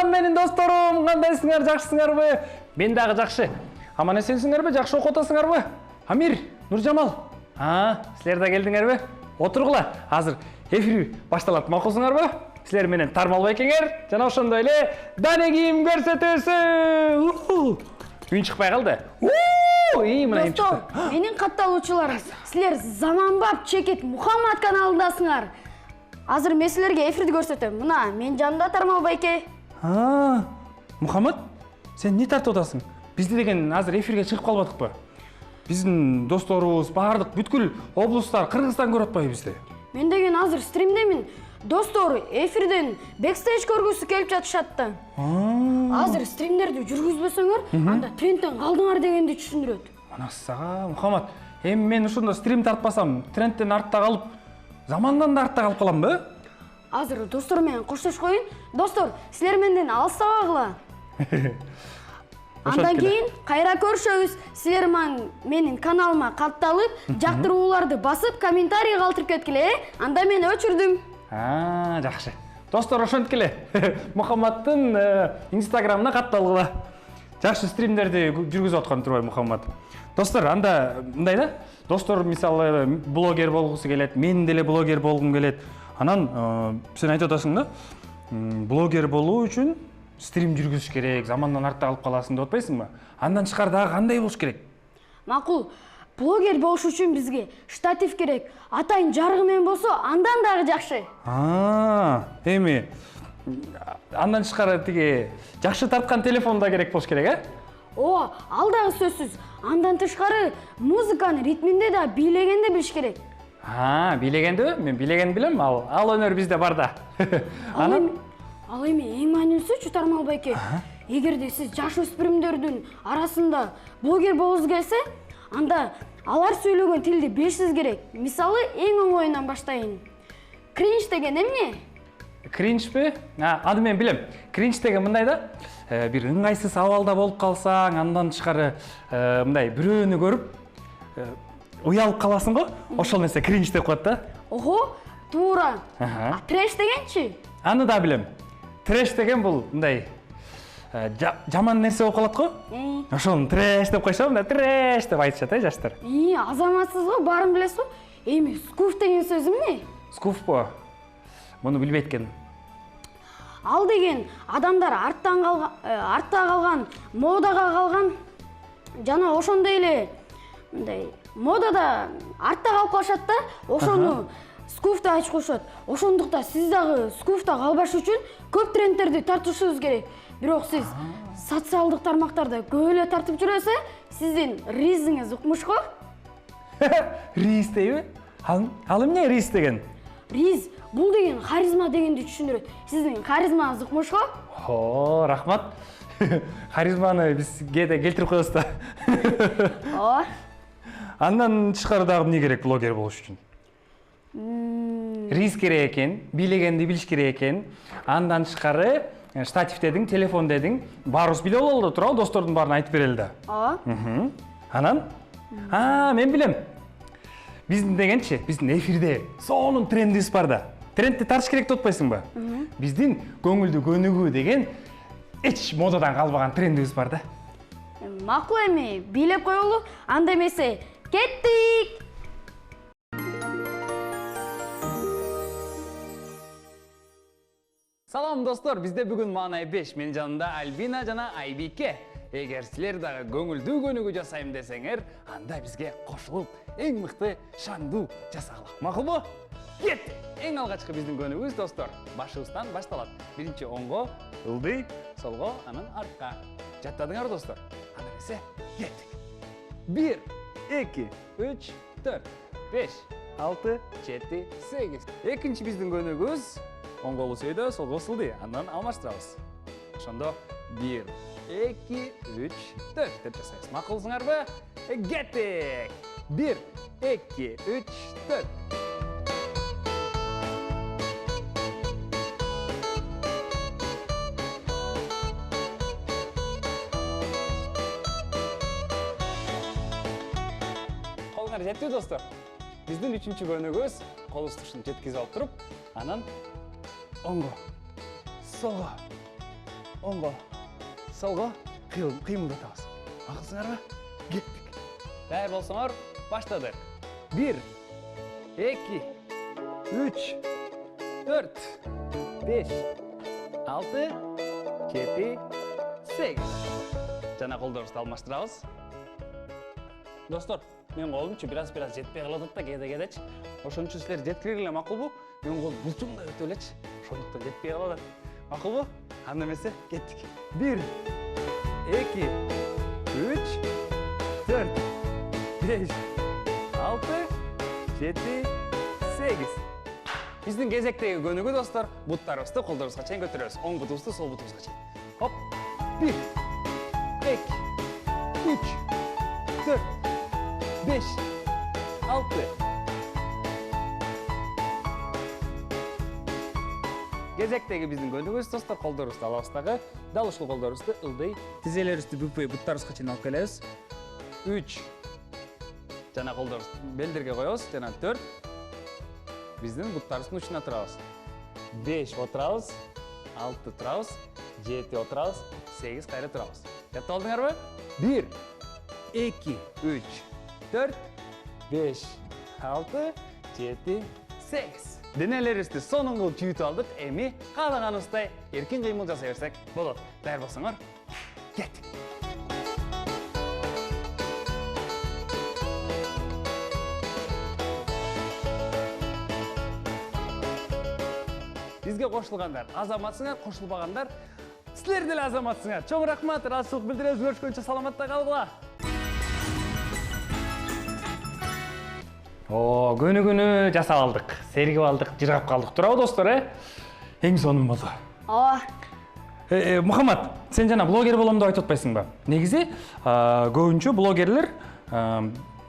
Салам менин досторум, кандайсыңар, жакшысыңарбы? Мен дагы жакшы. Аман эсенсиңерби? Жакшы окуп атасыңарбы? Амир, Нуржамал. Силер да келдиңерби? Отургула. Азыр эфир башталат, макулсуңарбы? Силер менен Тармал байкеңер жана ошондой эле Дане кийим көрсөтүүсү. Үн чыкпай калды. Мына Достор, менин катталуучуларым, силер заманбап чекит Мухаммад каналындасыңар. Азыр мен силерге эфирди көрсөтөм. Мына мен жанымда Тармал байке. Мухаммад, сен не тартып атасың? Бизди деген азыр эфирге чыгып калбадыкпы? Биздин досторубуз баардык бүткүл облустар, Кыргызстан көрүп атпайбы бизди? Мен деген азыр стримдемин. Достор, эфирден бэкстейдж көргүсү келип жатышат да. Азыр стримдерди жүргүзбөсөңөр, анда трендтен калдыңар дегенди түшүндүрөт. Анаксага, Мухаммад, эми мен ушунда стрим тартпасам, трендтен артта калып, замандан да артта калып каламбы? Азыр достор менен коштош коюн. Достор, силер менден алыстабагыла. Андан кийин кайра көрүшөбүз. Силер менин каналыма катталып, жактырууларды басып, комментарий калтырып кеткиле. Анда мен өчүрдүм. Жакшы. Достор, ошенткиле. Мухаммаддын инстаграмына катталгыла. Жакшы стримдерди жүргүзүп аткан турбай Мухаммад. Достор, анда мындай да. Достор мисалы блогер болгусу келет, мен деле блогер болгум келет. Анан сен айтып атасың да, блогер болуу үчүн стрим жүргүзүш керек, замандан артта калып каласың деп атпайсыңбы? Андан тышкары дагы кандай болуш керек? Макул. Блогер болуш үчүн бизге штатив керек. Атайын жарыгы менен болсо, андан дагы жакшы. Эми андан тышкары тиги жакшы тарткан телефон да керек болуш керек, Ал дагы сөзсүз. Андан тышкары музыканы ритминде да бийлегенди билиш керек. Бийлегенди? Мен бийлегенди билем, ал өнөр бизде бар да. Ал эми эң маанилүүсүчү Тармал байке. Эгерде сиз жаш өспүрүмдөрдүн арасында блогер болгуңуз келсе, анда алар сүйлөгөн тилди билишиңиз керек. Мисалы, эң оңоюнан баштайын. Кринж деген эмне? Кринжби? Аны мен билем. Кринж деген мындай да, бир ыңгайсыз абалда болуп калсаң, андан тышкары мындай бирөөнү көрүп уялып каласың го, ошол нерсе кринж деп коет да. Туура. Трэш дегенчи? Аны да билем. Трэш деген бул мындай жаман нерсе болуп калат го. Ошону трэш деп койсо, мына трэш деп айтышат, жаштар. Азаматсыз го, баарын билесиз го. Эми скуф деген сөз эмне? Скуфпу? Муну билбейт экенмин. Ал деген адамдар артта калган, модага калган жана ошондой эле мындай модада артта калып калышат да, ошону скуф деп айтып коюшат. Ошондуктан сиз дагы скуфта калбаш үчүн көп трендтерди тартышыңыз керек. Бирок сиз социалдык тармактарда көп эле тартып жүрөсө, сиздин ризиңиз укмуш го. Риз дейби? Ал эмне риз деген? Риз бул деген харизма дегенди түшүндүрөт. Сиздин харизмаңыз укмуш го. Рахмат. Харизманы биз кээде келтирип коебуз да. Андан тышкары дагы эмне керек блогер болуш үчүн? Риз керек экен, бийлегенди билиш керек экен. Андан тышкары штатив дедиң, телефон дедиң. Баарыбыз билип алалы да туралы, достордун баарын айтып берели да. Анан? Мен билем. Биздин дегенчи, биздин эфирде сонун трендибиз бар да. Трендти тартыш керек деп атпайсыңбы? Биздин көңүлдү көнүгүү деген эч модадан калбаган трендибиз бар да. Макул эми, бийлеп коелу. Анда эмесе, кеттик! Салам достор, бизде бүгүн маанай 5, менин жанымда Альбина жана Айбике. Эгер силер дагы көңүлдүү көнүгүү жасайм десеңер, анда бизге кошулуп, эң мыкты шаңдуу жасагыла. Макулбу? Кеттик! Эң алгачкы биздин көнүгүүбүз достор, башыбыздан башталат. Биринчи оңго, ылдый, солго, анан артка. Жаттадыңар достор? Анда эмесе, кеттик. 1, 2, 3, 4, 5, 6, 7, 8. Экинчи биздин көнүгүүбүз оң колу сөйдө, сол колу сылдый. Андан алмаштырабыз. Ошондо 1, 2, 3, 4 деп жасайбыз. Макулсуңарбы? Кеттик! 1, 2, 3, 4. Колуңар жетти достор? Биздин 3-чү көнүгүүбүз кол устушун жеткизип алып туруп, анан оңго, солго, оңға, солға қимылдатамыз. Ақылсыңар ма? Кеттік. Дайыр болсаңар, баштадық. 1, 2, 3, 4, 5, 6, 7, 8. Жана қолдарыңызды алмаштырабыз. Достор, мен қолымчы біраз жетпей қалады да кеде-кедечі. Ошон үчүн силер жеткиргиле макул бу? Мен қол булчуңдай өтө элечи. Ошондуктан жетпей қалады. Макул бу? Анда эмесе кеттик. 1, 2, 3, 4, 5, 6, 7, 8. Биздин кезектеги көнүгүү достор, буттарыбызды колдорубузга чейин көтөрөбүз. Оң бутубузду сол бутубузга чейин. Хоп. 1, 2, 3, 4, 5, 6. Кезектеги биздин көнүгүүбүз достор, колдорубузду алабыз. Дал ушул колдорубузду ылдый тизелерибизди бүппөй буттарыбызга чейин алып келебиз. 3. Жана колдорубузду белдерге коебуз. Жана 4. Биздин буттарыбыздын учуна турабыз. 5 отурабыз, 6 турабыз, 7 отурабыз, 8 кайра турабыз. Жаттап алдыңарбы? 1, 2, 3, 4, 5, 6, 7, 8. Денелерибизди сонун кылып жүйүтүп алдык. Эми каалаганыбыздай эркин кыймыл жасай берсек болот. Даяр болсоңор, кеттик. Бизге кошулгандар азаматсыңар, кошулбагандар силер деле азаматсыңар. Чоң рахмат, ыраазычылык билдиребиз. Көрүшкөнчө саламатта калгыла. Көнүгүүнү жасап алдык, сергип алдык, жыргап калдык. Туурабы достор, Эң сонун болду. Ооба. Мухаммад, сен жана блогер болом деп айтып атпайсыңбы? Негизи, көбүнчө блогерлер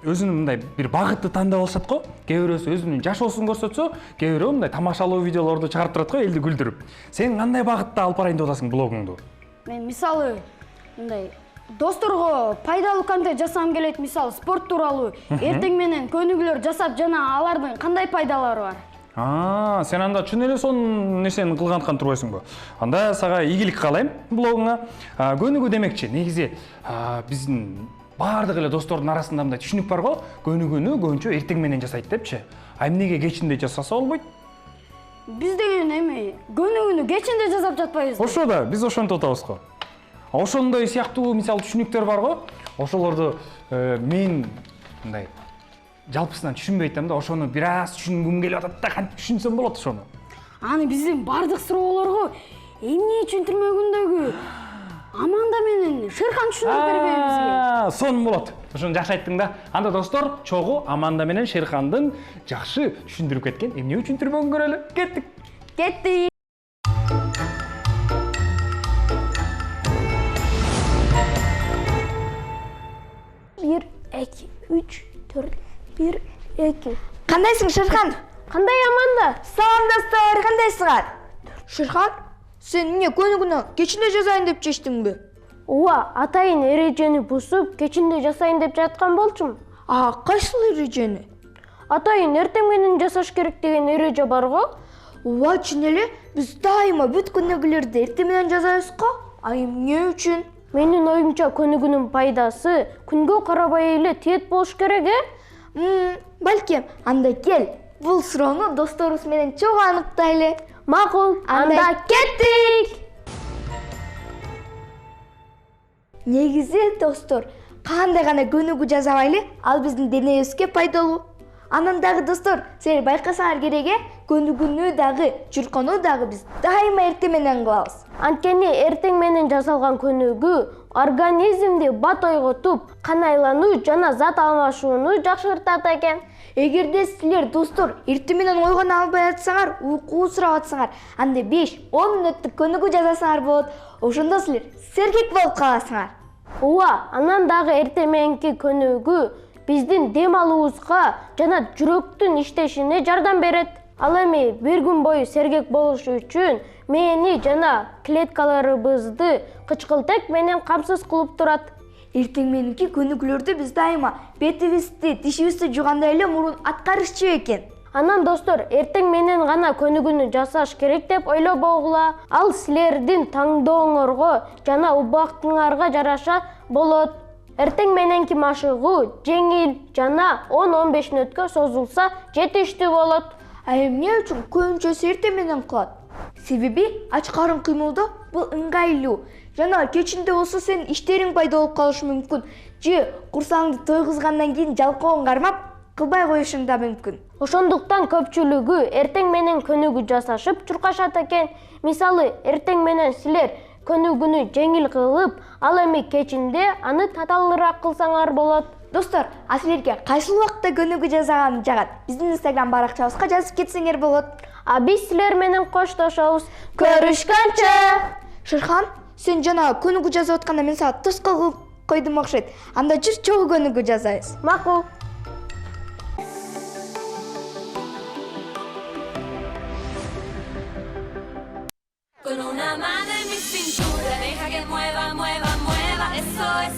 өзүнүн мындай бир багытты тандап алышат го. Кээ бирөөсү өзүнүн жашоосун көрсөтсө, кээ бирөө мындай тамашалуу видеолорду чыгарып турат го, элди күлдүрүп. Сен кандай багытта алып барайын деп атасың блогуңду? Мен мисалы мындай досторго пайдалуу контент жасагым келет, мисалы спорт тууралуу, эртең менен көнүгүүлөр жасап, жана алардын кандай пайдалары бар. Сен анда чын эле сонун нерсени кылгандыктан турбайсыңбы? Анда сага ийгилик каалайм блогуңа. Көнүгүү демекчи, негизи биздин баардык эле достордун арасында мындай түшүнүк бар го, көнүгүүнү көбүнчө эртең менен жасайт депчи. А эмнеге кечинде жасаса болбойт? Биз деген эми көнүгүүнү кечинде жасап жатпайбыз. Ошо да, биз ошентип атабыз го. Ошондой сыяктуу мисалы түшүнүктөр бар го. Ошолорду мен мындай жалпысынан түшүнбөй атам да, ошону бир аз түшүнгүм келип атат да, кантип түшүнсөм болот ошону? Аны биздин бардык суроолорго эмне үчүн түрмө күндөгү Аманда менен Шерхан түшүндүрүп бербейби бизге? Сонун болот. Ошону жакшы айттың да. Анда достор, чогуу Аманда менен Шерхандын жакшы түшүндүрүп кеткен эмне үчүн түрмөгүн көрөлү. Кеттик. Кеттик. 1, 2, 3, 4, 1, 2. Кандайсың, Шерхан? Кандай Аманда? Салам достор, кандайсыңар? Шерхан, сен эмне көнүгүүнү кечинде жасайын деп чечтиңби? Ооба, атайын эрежени бузуп, кечинде жасайын деп жаткан болчумун. Кайсыл эрежени? Атайын эртең менен жасаш керек деген эреже бар го. Ооба, чын эле, биз дайыма бүт көнүгүүлөрдү эртең менен жасайбыз го. Эмне үчүн? Менин оюмча көнүгүүнүн пайдасы күнгө карабай эле тиет болуш керек, Балким, анда кел, бул суроону досторубуз менен чогуу аныктайлы. Макул, анда кеттик. Негизи достор, кандай гана көнүгүү жасабайлы, ал биздин денебизге пайдалуу. Анан дагы достор, силер байкасаңар керек, көнүгүүнү дагы, чуркануу дагы биз дайыма эртең менен кылабыз. Анткени эртең менен жасалган көнүгүү организмди бат ойготуп, кан айлануу жана зат алмашууну жакшыртат экен. Эгерде силер достор эртең менен ойгоно албай атсаңар, уйку сурап атсаңар, анда 5-10 мүнөттүк көнүгүү жасасаңар болот. Ошондо силер сергек болуп каласыңар. Ооба, анан дагы эртең мененки көнүгүү биздин дем алуубузга жана жүрөктүн иштешине жардам берет. Ал эми бир күн бою сергек болуш үчүн мээни жана клеткаларыбызды кычкылтек менен камсыз кылып турат. Эртең мененки көнүгүүлөрдү биз дайыма бетибизди, тишибизди жуугандай эле мурун аткарышчу экен. Анан достор, эртең менен гана көнүгүүнү жасаш керек деп ойлобогула. Ал силердин таңдооңорго жана убактыңарга жараша болот. Эртең мененки машыгуу жеңил жана 10-15 мүнөткө созулса жетиштүү болот. А эмне үчүн көбүнчөсү эртең менен кылат? Себеби ач карын кыймылдоо бул ыңгайлуу. Жана кечинде болсо сенин иштериң пайда болуп калышы мүмкүн. Же курсаңды тойгузгандан кийин жалкоон кармап кылбай коюшуң да мүмкүн. Ошондуктан көпчүлүгү эртең менен көнүгүү жасашып чуркашат экен. Мисалы, эртең менен силер көнүгүүнү жеңил кылып, ал эми кечинде аны татаалыраак кылсаңар болот. Достор, а силерге кайсыл убакта көнүгүү жасаган жагат? Биздин Instagram баракчабызга жазып кетсеңер болот. А биз силер менен коштошобуз. Көрүшкөнчө. Шырхан, сен жана көнүгүү жасап атканда мен сага тоскоол кылып койдум окшойт. Анда жүр чогуу көнүгүү жасайбыз. Макул. Con una mano en mi cintura, deja que mueva, mueva, mueva. Eso es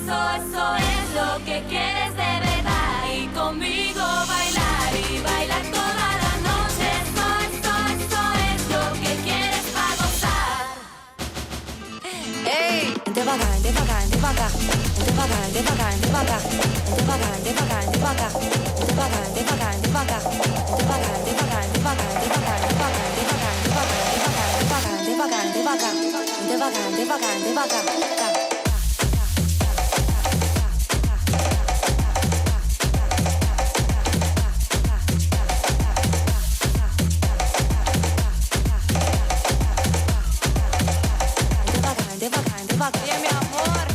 lo que quieres de verdad. Y conmigo bailar y bailar toda la noche. Eso es lo que quieres para gozar. Ey, devagar, devagar, devagar, devagar, devagar, devagar, devagar, devagar, devagar, devagar, devagar, devagar, devagar, devagar, devagar, devagar, devagar, devagar, devagar. Bien, mi amor.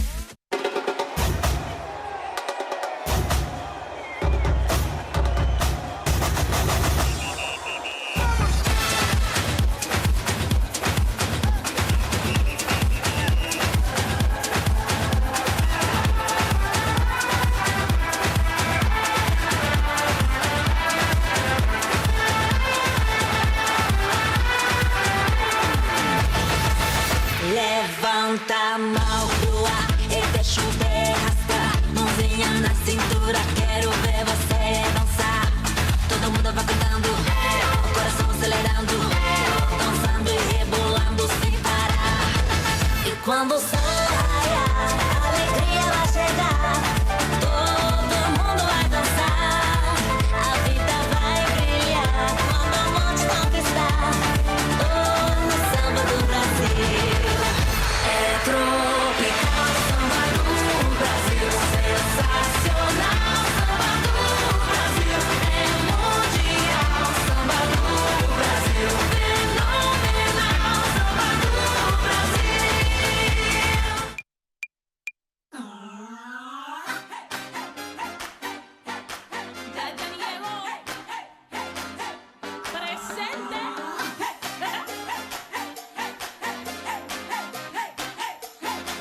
Levanta a mão pro ar e deixa o pé arrastar. Mãozinha na cintura, quero ver você dançar. Todo mundo vai cantando, o coração acelerando, dançando e rebolando sem parar. E quando o sol raiar, a alegria vai chegar. Todo mundo vai dançar, a vida vai brilhar. Quando o monte conquistar, no samba do Brasil. Tropical, samba do Brasil, sensacional, samba do Brasil, é mundial, samba do Brasil, fenomenal, samba do Brasil. Ya llegó, presente.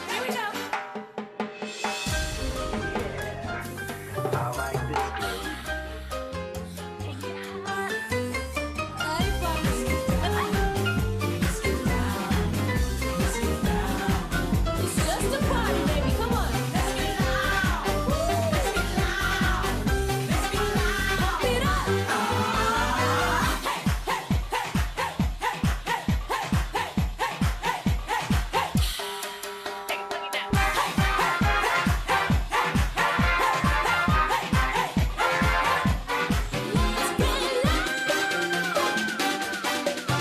Here we go. It's just a party, baby. Come on. Let's get loud. Let's get loud. Let's get loud. Pump it up. Hey, hey, hey, hey, hey, hey, hey, hey, hey, hey, hey, hey.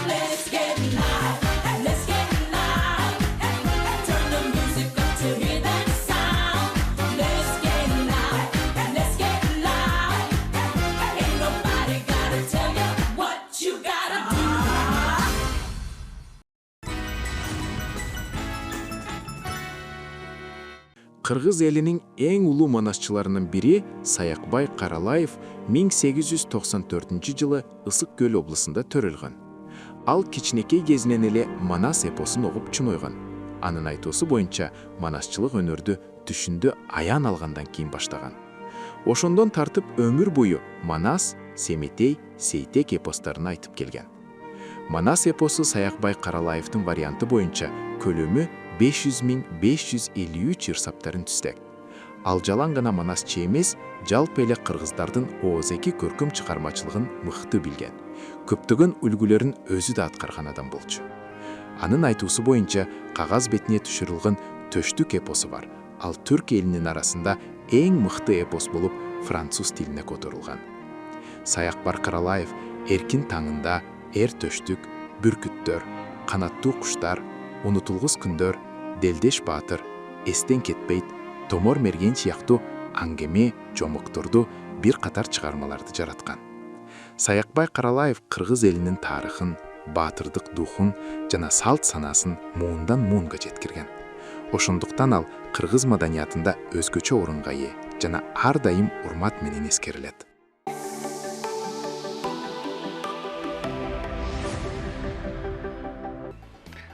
Let's get loud. Let's get loud. Turn the music up to hear that sound. Let's get loud. Let's get loud. Ain't nobody gotta tell you what you gotta do. Кыргыз элинин эң улуу манасчыларынын бири Саякбай Каралаев 1894 жылы Ысык Көл облусунда төрөлгөн. Ал кичинекей кезинен эле Манас эпосун угуп чунойгон. Анын айтуусу боюнча манасчылык өнөрдү түшүндө аян алгандан кийин баштаган. Ошондон тартып өмүр бою Манас, Семетей, Сейтек эпостарын айтып келген. Манас эпосу Саякбай Каралаевдин варианты боюнча көлөмү 500.553 ыр саптарын түстек. ал жалаң гана манасчы эмес, жалпы эле кыргыздардын ооз-эки көркөм чыгармачылыгын мыкты билген. Көптөгөн үлгүлөрүн өзү да аткарган адам болчу. Анын айтуусу боюнча кагаз бетине түшүрүлгөн Төштүк эпосу бар. Ал түрк элинин арасында эң мыкты эпос болуп француз тилине которулган. Саякбар Каралаев Эркин таңында, Эр төштүк, Бүркүттөр, Канаттуу куштар, Унутулгус күндөр, Делдеш баатыр, Эстен кетпейт, Томор мерген сыяктуу аңгеме, жомокторду бир катар чыгармаларды жараткан. Саякбай Каралаев кыргыз элинин тарыхын, баатырдык духун жана салт санасын муундан муунга жеткирген. Ошондуктан ал кыргыз маданиятында өзгөчө орунга ээ жана ар дайым урмат менен эскерилет.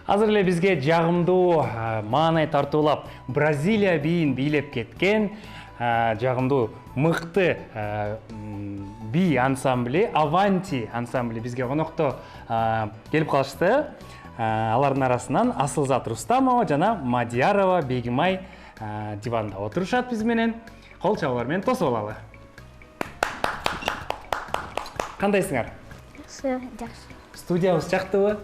Азыр эле бизге жагымдуу маанай тартуулап Бразилия бийин бийлеп кеткен жагымдуу мыкты би ансамбли, Аванти ансамбли бизге конокто келип калышты. Алардын арасынан Асылзат Рустамова жана Мадиярова Бегимай диванда отурушат биз менен. Кол чабуулар менен тосуп алалы. Кандайсыңар? Жакшы. Студиябыз жактыбы?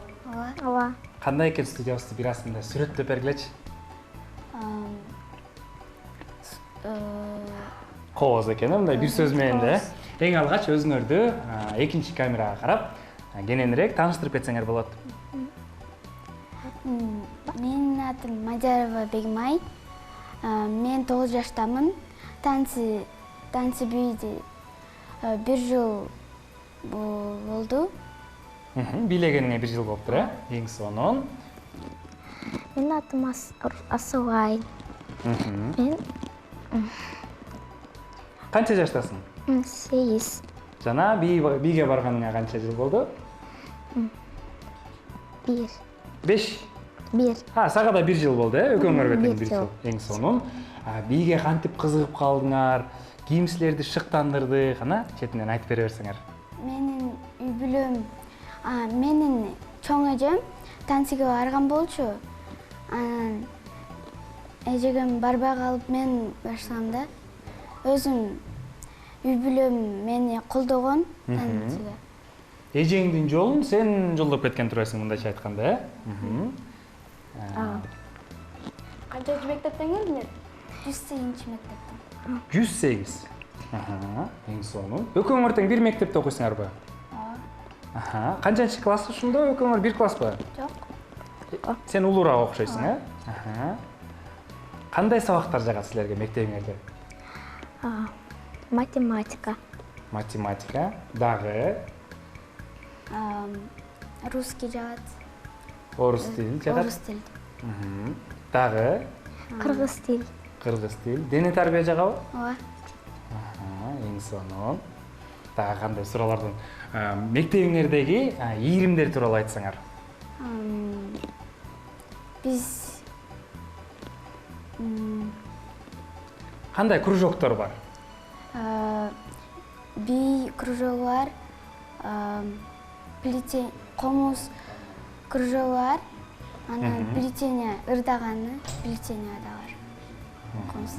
Ооба. Кандай экен студиябызды бир асында сүрөттөп бергилечи? Кооз экен, мындай бир сөз менен да. Эң алгач өзүңөрдү экинчи камерага карап, кененирээк тааныштырып кетсеңер болот. Менин атым Мадиярова Бегимай. Мен 9 жаштамын. Танцы бийди бир жыл болду. Бийлегениңе бир жыл болуптур, эң сонун. Менин атым Асылай. Мен Канча жаштасың? 8. Жана бийге барганыңа канча жыл болду? 1. 5. 1. Сага да бир жыл болду, экөөңөргө тең бир бир жыл. жыл. Эң сонун. Бийге кантип кызыгып калдыңар? Ким силерди шыктандырды? Кана четинен айтып бере берсеңер. Менин үй бүлөм, менин чоң эжем танцыга барган болчу. Анан эжегем барбай калып мен баштагам да. Өзүм үй бүлөм мени колдогон танцыга. Эжеңдин жолун сен жолдоп кеткен турасың мындайча айтканда, Канчанчы мектептен келдиңер? 108 мектептен. 108. Эң сонун. Экөөңөр тең бир мектепте окуйсуңарбы? Канчанчы класс ушунда? Экөөңөр бир класспы? Жок. Сен улуураак окушойсуң, Кандай сабактар жагат силерге мектебиңерде? Математика. Математика, дагы Русский жагат. орус тил жагат. Орус тил. Дагы Кыргыз тил. кыргыз тил, дене тарбия жагабы? Ооба. Эң сонун. Дагы кандай суроолордон мектебиңердеги ийримдер тууралуу айтсаңар. Биз Кандай кружоктор бар? би кружогу бар, комуз кружогу бар, анан плетение ырдаганы, плетение да бар.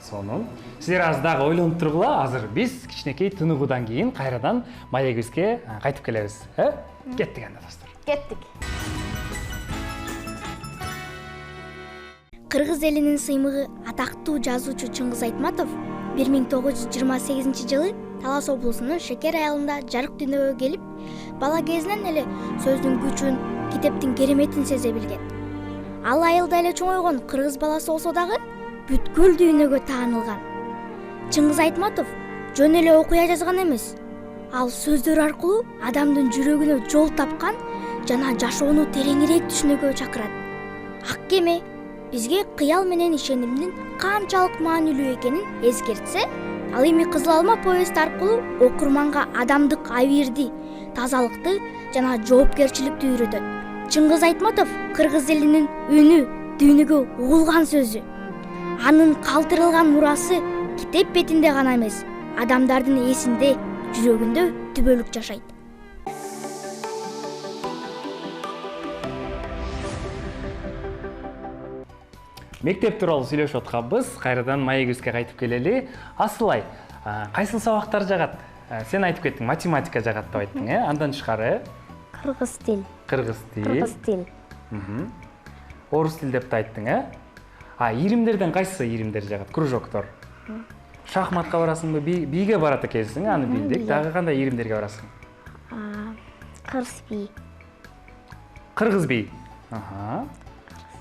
Сонун. Силер аз дагы ойлонуп тургула, азыр биз кичинекей тыныгуудан кийин кайрадан маегибизге кайтып келебиз. Кеттик анда достор. Кеттик. Кыргыз элинин сыймыгы атактуу жазуучу Чыңгыз Айтматов 1928 жылы Талас облусунун Шекер айылында жарык дүйнөгө келип, бала кезинен эле сөздүн күчүн, китептин кереметин сезе билген. Ал айылда эле чоңойгон кыргыз баласы болсо дагы бүткүл дүйнөгө таанылган. Чыңгыз Айтматов жөн эле окуя жазган эмес. Ал сөздөр аркылуу адамдын жүрөгүнө жол тапкан жана жашоону тереңирээк түшүнүүгө чакырат. Ак кеме бизге кыял менен ишенимдин канчалык маанилүү экенин эскертсе, ал эми Кызыл алма повест аркылуу окурманга адамдык абийирди, тазалыкты жана жоопкерчиликти үйрөтөт. Чыңгыз Айтматов кыргыз элинин үнү, дүйнөгө угулган сөзү. Анын калтырылган мурасы китеп бетинде гана эмес, адамдардын эсинде, жүрөгүндө түбөлүк жашайт. мектеп тууралуу сүйлөшүп атканбыз. Кайрадан маегибизге кайтып келели. Асылай, кайсыл сабактар жагат? Сен айтып кеттиң, математика жагат деп айттың, Андан тышкары? Кыргыз тил. Кыргыз тил. Кыргыз тил. Орус тил деп да айттың, Иримдерден кайсы иримдер жагат? Кружоктор. Шахматка барасыңбы? Бийге барат экенсиң, аны билдик. Дагы кандай иримдерге барасың? Кыргыз би. Кыргыз би.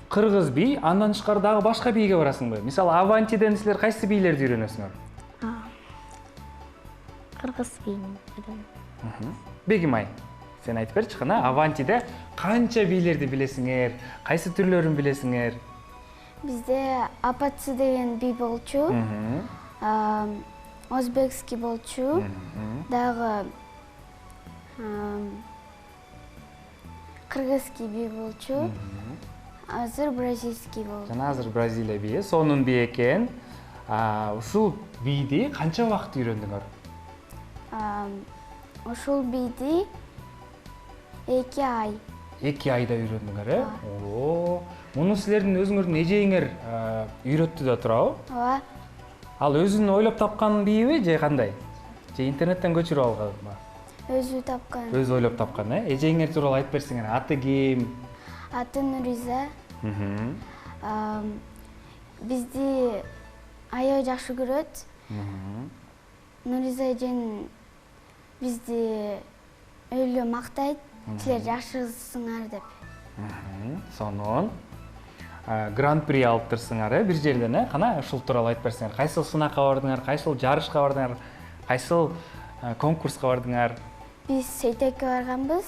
Кыргыз би, андан тышкары дагы башка бийге барасыңбы? Мисалы, Авантиден силер кайсы бийлерди үйрөнөсүңөр? Кыргыз би. Бегимай, сен айтып берчи кана, Авантиде канча бийлерди билесиңер? Кайсы түрлөрүн билесиңер? Бизде апатсы деген бий болчу. Өзбекский болчу. Дагы кыргызский бий болчу. Азыр бразильский болду. Жана азыр Бразилия бийи, сонун бий экен. Ушул бийди канча убакыт үйрөндүңөр? Ушул бийди 2 ай. 2 айда үйрөндүңөр, Муну силердин өзүңөрдүн эжеңер үйрөттү да турабы? Ооба. Ал өзүн ойлоп тапкан бийби же кандай? Же интернеттен көчүрүп алганбы? Өзү тапкан. Өзү ойлоп тапкан, Эжеңер тууралуу айтып берсеңер, аты ким? Аты Нуриза. Бизди аябай жакшы көрөт. Нуриза эжем бизди өйлө мактайт. Силер жакшысыңар деп. Сонун. Гран-при алып турсуңар, бир жерден, кана ушул тууралуу айтып берсеңер, кайсыл сынакка бардыңар, кайсыл жарышка бардыңар, кайсыл конкурска бардыңар? Биз Сейтекке барганбыз.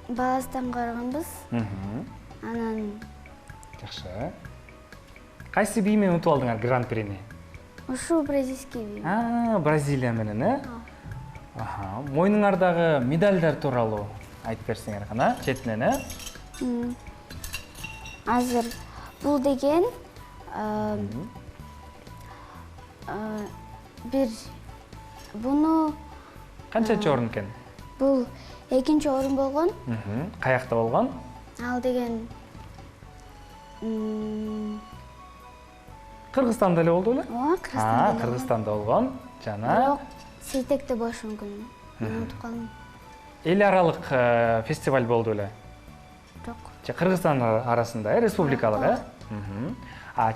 Баластанга барганбыз. Анан жакшы. Кайсы бий менен утуп алдыңар гран-прини? Ушул бразильский бий. Бразилия менен, Мойнуңардагы медальдар тууралуу айтып берсеңер кана, четинен, Азыр бул деген бир буну канчанчы орун экен? бул 2-чи орун болгон. Каякта болгон? Ал деген Кыргызстанда эле болду беле? Ооба, Кыргызстанда. Кыргызстанда болгон. Жана Бирок Сейтекте болушу мүмкүн. Мен утуп калдым. эл аралык фестиваль болду беле? Жок. Же Кыргызстан арасында, республикалык,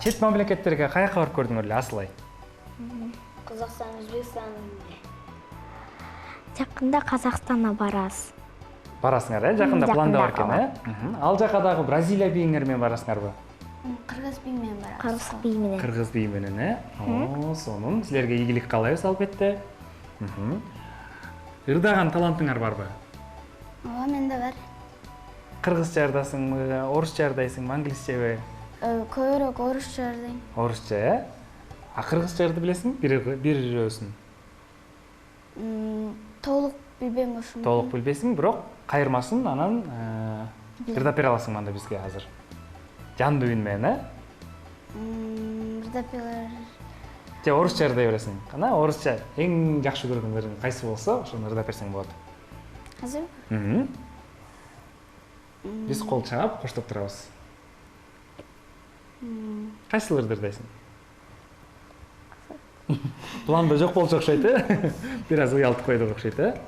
чет мамлекеттерге каяка барып көрдүңөр эле, Асылай? Казакстан, Өзбекстан. Жакында Казакстанга барасыз. Барасыңар, жакында планда бар экен, Ал жака дагы Бразилия бийиңер менен барасыңарбы? Кыргыз бий менен барабыз. Кыргыз би менен. Кыргыз бий менен, сонун. Силерге ийгилик каалайбыз албетте. Ырдаган талантыңар барбы? Ооба, менде бар. Кыргызча ырдасыңбы, орусча ырдайсыңбы, англисчеби? Көбүрөөк орусча ырдайм. Орусча, кыргызча ырды билесиңби? Бир-бирөөсүн. Толук билбейм ушуну. Толук билбейсиң, бирок кайырмасын анан ырдап бере аласың анда бизге азыр. Жандуу үн менен, Ырдап берер. Же орусча ырдай бересиң. Кана орусча эң жакшы көргөндөрүң кайсы болсо, ошону ырдап берсең болот. Азыр Биз кол чаап коштоп турабыз. Кайсыл ырды ырдайсың? Планда жок болчу окшойт, Бир аз уялтып койдук окшойт,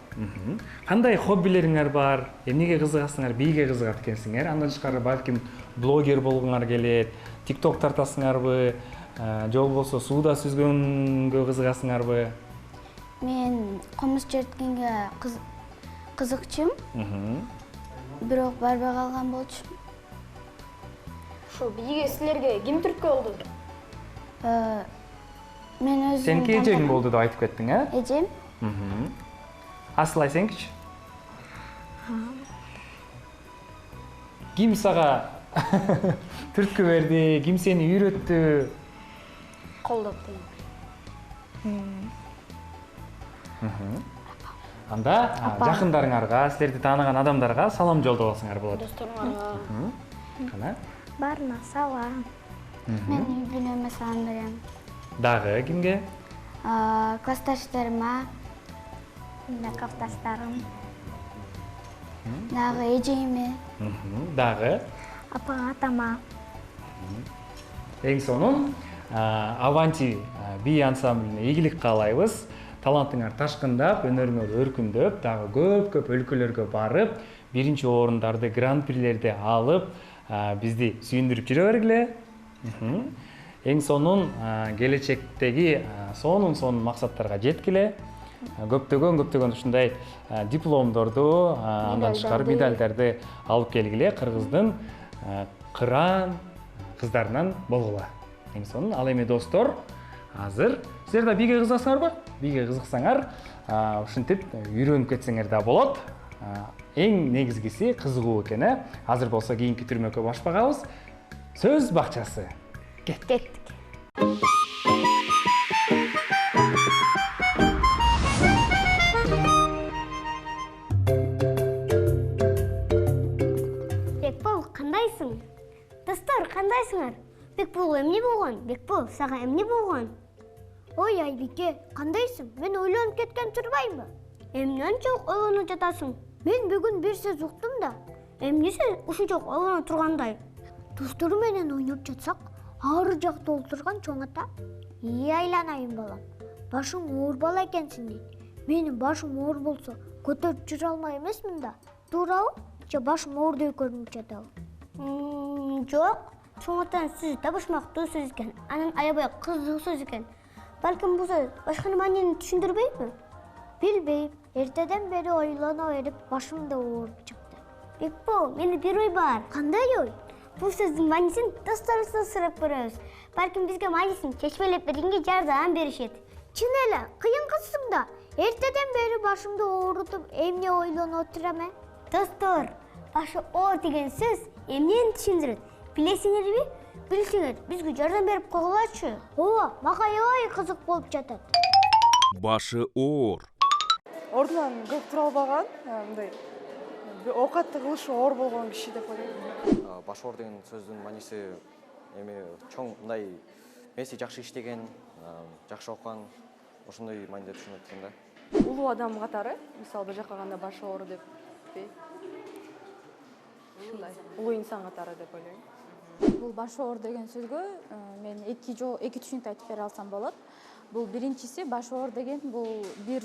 Кандай хоббилериңер бар? Эмнеге кызыгасыңар? Бийге кызыгат экенсиңер? Андан тышкары балким блогер болгуңар келет, TikTok тартасыңарбы? Же болбосо сууда сүзгөнгө кызыгасыңарбы? Мен комуз черткенге кызыкчумун. Бирок барбай калган болчумун. Ушул бийге силерге ким түрткү болду? Мен өзүм. Сенки эжең болду деп айтып кеттиң, Эжем. Асылай сенкичи? Ким сага түрткү берди? Ким сени үйрөттү? Колдоп дейм. Анда жакындарыңарга, силерди тааныган адамдарга салам жолдобосуңар болот. Досторуңарга. Кана? Барына салам. Мен үй бүлөмө салам берем. Дагы кимге? Классташтарыма, Кафташтарым. дагы эжеме, Дагы? апага атама. Ең сонун Аванти би ансамбліне игілік қалайбыз. Талантыңар ташқындап, өнеріңер өркүндөп, дагы көп өлкөлөргө барып, биринчи орундарды, гран-прилерди алып, бизди сүйүндүрүп жүрө бергиле. Ең сонун келечектеги сонун максаттарга жеткиле. Көптөгөн ушундай дипломдорду, андан тышкары медальдарды алып келгиле. Кыргыздын кыран кыздарынан болгула. Ең сонун. Ал эми достор, азыр силер да биге кызыксаңарбы? Биге кызыксаңар, ушинтип үйрөнүп кетсеңер да болот. Эң негизгиси кызыгуу экен. Азыр болсо кийинки түрмөккө башпагабыз. Сөз бакчасы. Кеттик. Бекбол, кандайсың? Достор, кандайсыңар? Бекбол, эмне болгон? Бекбол, сага эмне болгон? Ой, Айбике, кандайсың? Мен ойлонуп кеткен турбаймбы? Эмненче ойлонуп жатасың? Мен бүгүн бир сөз уктум да. Эмнесе ушунчалык ойлонуп тургандай? Достор менен ойноп жатсак, ары жакта отурган чоң ата, айланайын балам. Башың оор бала экенсиң дейт. Менин башым оор болсо, көтөрүп жүрө алмай эмесмин да. Туурабы? Же башым оордой көрүнүп жатабы? Жок. Чоң атанын сөзү табышмактуу сөз экен. Анын аябай кызык сөз экен. Балким бул сөз башка маанини түшүндүрбөйбү? Билбейм. Эртеден бери ойлоно берип, башым да ооруп чыкты. Бекбол, менде бир ой бар. Кандай ой? Бул сөздүн маанисин досторубуздан сурап көрөбүз. Балким бизге маанисин чечмелеп бергенге жардам беришет. Чын эле, кыйын кызсың да. Эртеден бери башымды оорутуп, эмне ойлонуп отурам? Достор, башы оор деген сөз эмнени түшүндүрөт? Билесиңерби? Билсеңер, бизге жардам берип койгулачы. Ооба, мага аябай кызык болуп жатат. Башы оор. Ордунан көп тура албаган, мындай оокатты кылышы оор болгон киши деп ойлойм. Баш оор деген сөздүн мааниси эми чоң мындай месси жакшы иштеген, жакшы окуган, ошондой мааниде түшүнөт экен да. Улуу адам катары, мисалы бир жакка кандай башы оор деппи. Ушундай улуу инсан катары деп ойлойм. Бул башы оор деген сөзгө мен эки түшүнүктү айтып бере алсам болот. Бул биринчиси, башы оор деген бул бир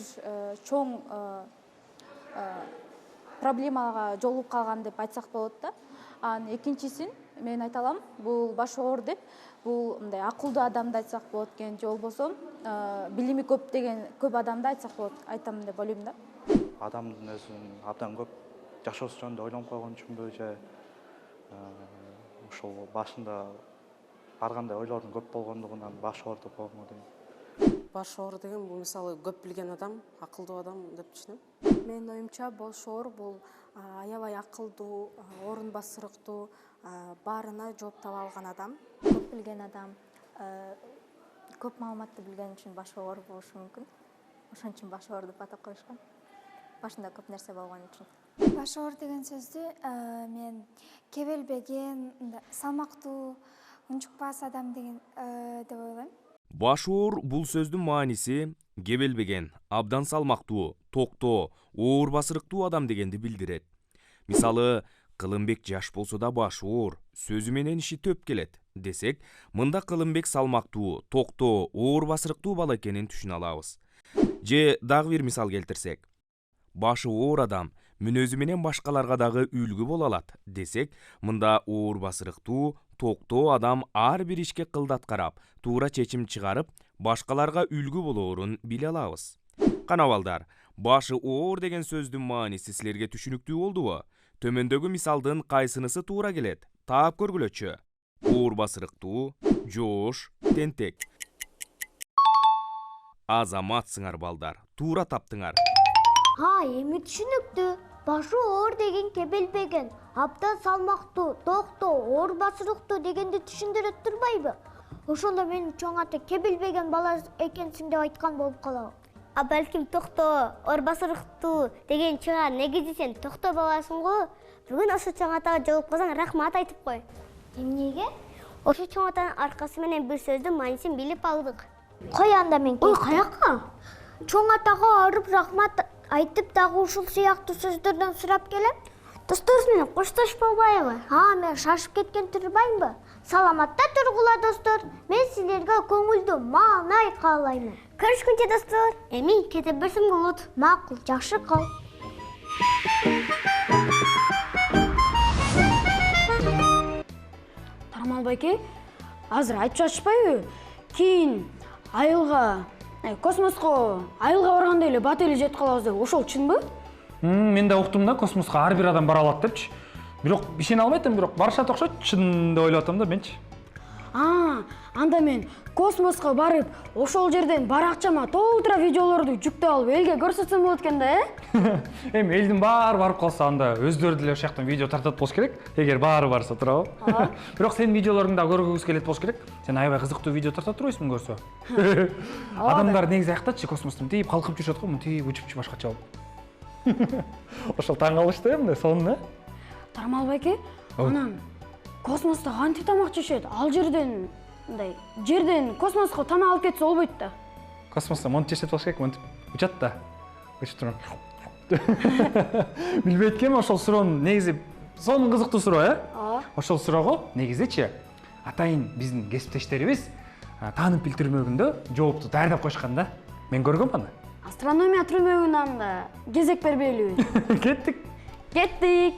чоң проблемага жолугуп калган деп айтсак болот да. Анын экинчисин мен айта алам, бул башы оор деп бул мындай акылдуу адамды айтсак болот экен, же болбосо билими көп адамды айтсак болот, айтам деп ойлойм да. Адамдын өзүн абдан көп жашоосу жөнүндө ойлонуп койгон үчүнбү, же ушул башында ар кандай ойлордун көп болгондугунан башы оор деп койгонго дейм. Башы оор деген бул мисалы көп билген адам, акылдуу адам деп түшүнөм. Менин оюмча башы оор бул аябай акылдуу, орун басырыктуу, баарына жооп таба алган адам. Көп билген адам, көп маалыматты билген үчүн башы оор болушу мүмкүн. Ошон үчүн башы оор деп атап коюшкан. Башында көп нерсе болгон үчүн. Башы оор деген сөздү мен кебелбеген, салмактуу, унчукпас адам деген деп ойлойм. Башы оор бул сөздүн мааниси кебелбеген, абдан салмактуу, токтоо, оор басырыктуу адам дегенди билдирет. Мисалы, Кылымбек жаш болсо да башы оор, сөзү менен иши төп келет десек, мында Кылымбек салмактуу, токтоо, оор басырыктуу бала экенин түшүнө алабыз. Же дагы бир мисал келтирсек, башы оор адам мүнөзү менен башкаларга дагы үлгү боло алат десек, мында оор басырыктуу, токтоо адам ар бир ишке кылдат карап, туура чечим чыгарып, башкаларга үлгү болоорун биле алабыз. Кана балдар, башы оор деген сөздүн мааниси силерге түшүнүктүү болдубу? Төмөндөгү мисалдын кайсынысы туура келет? Таап көргүлөчү. Оор басырыктуу, жоош, тентек. Азаматсыңар балдар, туура таптыңар. Эми түшүнүктүү. Башы оор деген кебелбеген, абдан салмактуу, токтоо, оор басырыктуу дегенди түшүндүрөт турбайбы? Ошондо менин чоң ата кебелбеген бала экенсиң деп айткан болуп калабы. Балким токтоо, оор басырыктуу деген чыга, негизи сен токтоо баласың го. Бүгүн ошо чоң атага жолугуп калсаң, рахмат айтып кой. Эмнеге? Ошо чоң атанын аркасы менен бир сөздүн маанисин билип алдык. Кой анда мен кеттим. Каяка? Чоң атага арып рахмат айтып дагы ушул сыяктуу сөздөрдөн сурап келем. Достор менен коштошпобайбы? Мен шашып кеткен турбаймбы? Саламатта тургула достор. Мен силерге көңүлдүү маанай каалаймын. Көрүшкөнчө достор. Эми кетип берсем болот. Макул, жакшы кал. Тармал байке, азыр айтып жатышпайбы? Кийин айылга, космоско айылга барганда эле бат эле жетип калабыз деп, ошол чынбы? Мен да уктум да, космоско ар бир адам бара алат депчи. Бирок ишене албайт элем, бирок барышат окшойт, чын деп ойлоп атам да менчи. Анда мен космоско барып, ошол жерден баракчама толтура видеолорду жүктөп алып элге көрсөтсөм болот экен да, Эми элдин баары барып калса, анда өздөрү деле ошол жактан видео тартат болуш керек. Эгер баары барса, туурабы? Бирок сенин видеолоруңду да көргүбүз келет болуш керек. Сен аябай кызыктуу видео тарта турбайсың көрсө. Адамдар негизи аяктачы космостон тийип калкып жүрүшөт го, мынтип учупчу башкача болуп. Ошол таң калышты эмне сонун, Тармал байке, анан космосто кантип тамак жешет? Ал жерден космоско тамак алып кетсе болбойт да. Космосто монтип жешет болуш керек, монтип учат да. Учуп турган. Билбейт экенмин ошол суроонун негизи сонун кызыктуу суроо, Ошол суроого негизичи атайын биздин кесиптештерибиз таанып бил түрмөгүндө жоопту даярдап коюшкан да. Мен көргөм аны. Астрономия түрмөгүнөн кезек бербейлиби? Кеттик. Кеттик.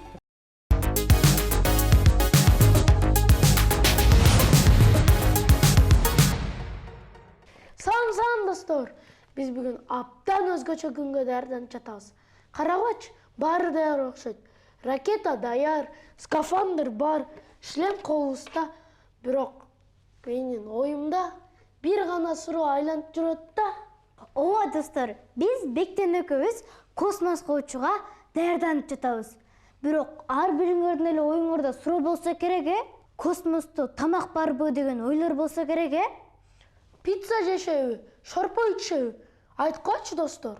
Салам достор. Биз бүгүн абдан өзгөчө күнгө даярданып жатабыз. Карагыч, баары даяр окшойт. Ракета даяр, скафандр бар, шлем колубузда. Бирок менин оюмда бир гана суроо айланып жүрөт да. Ооба достор, биз Бектен экөөбүз космоско учууга даярданып жатабыз. Бирок ар бириңердин эле оюңордо суроо болсо керек, Космосто тамак барбы деген ойлор болсо керек, Пицца жешеби, шорпо ичеби? Айткачы достор.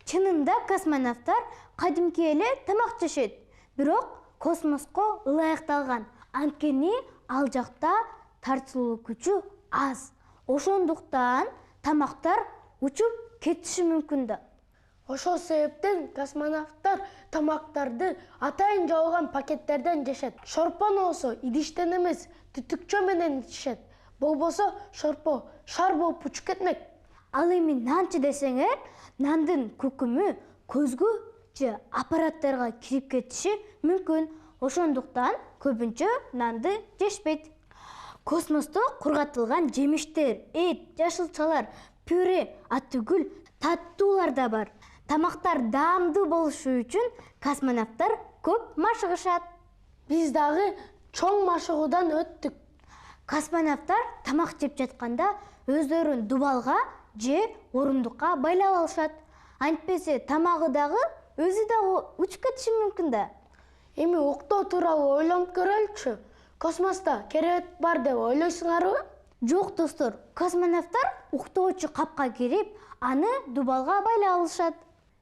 Чынында космонавттар кадимки эле тамак жешет, бирок космоско ылайыкталган. Анткени ал жакта тартылуу күчү аз. Ошондуктан тамактар учуп кетиши мүмкүн да. Ошол себептен космонавттар тамактарды атайын жабылган пакеттерден жешет. Шорпону болсо идиштен эмес, түтүкчө менен ичишет. Болбосо шорпо шар болуп учуп кетмек. Ал эми нанчы десеңер, нандын көкүмү көзгө же аппараттарга кирип кетиши мүмкүн. Ошондуктан көбүнчө нанды жешпейт. Космосто кургатылган жемиштер, эт, жашылчалар, пюре, аттүгүл, таттуулар да бар. Тамактар даамдуу болушу үчүн космонавттар көп машыгышат. Биз дагы чоң машыгуудан өттүк. Космонавттар тамак жеп жатканда өздөрүн дубалга же орундукка байлап алышат. Антпесе тамагы дагы өзү дагы учуп кетиши мүмкүн да. Эми уктоо тууралуу ойлонуп көрөлүчү. Космосто керебет бар деп ойлойсуңарбы? Жок достор, космонавттар уктоочу капка кирип, аны дубалга байлап алышат.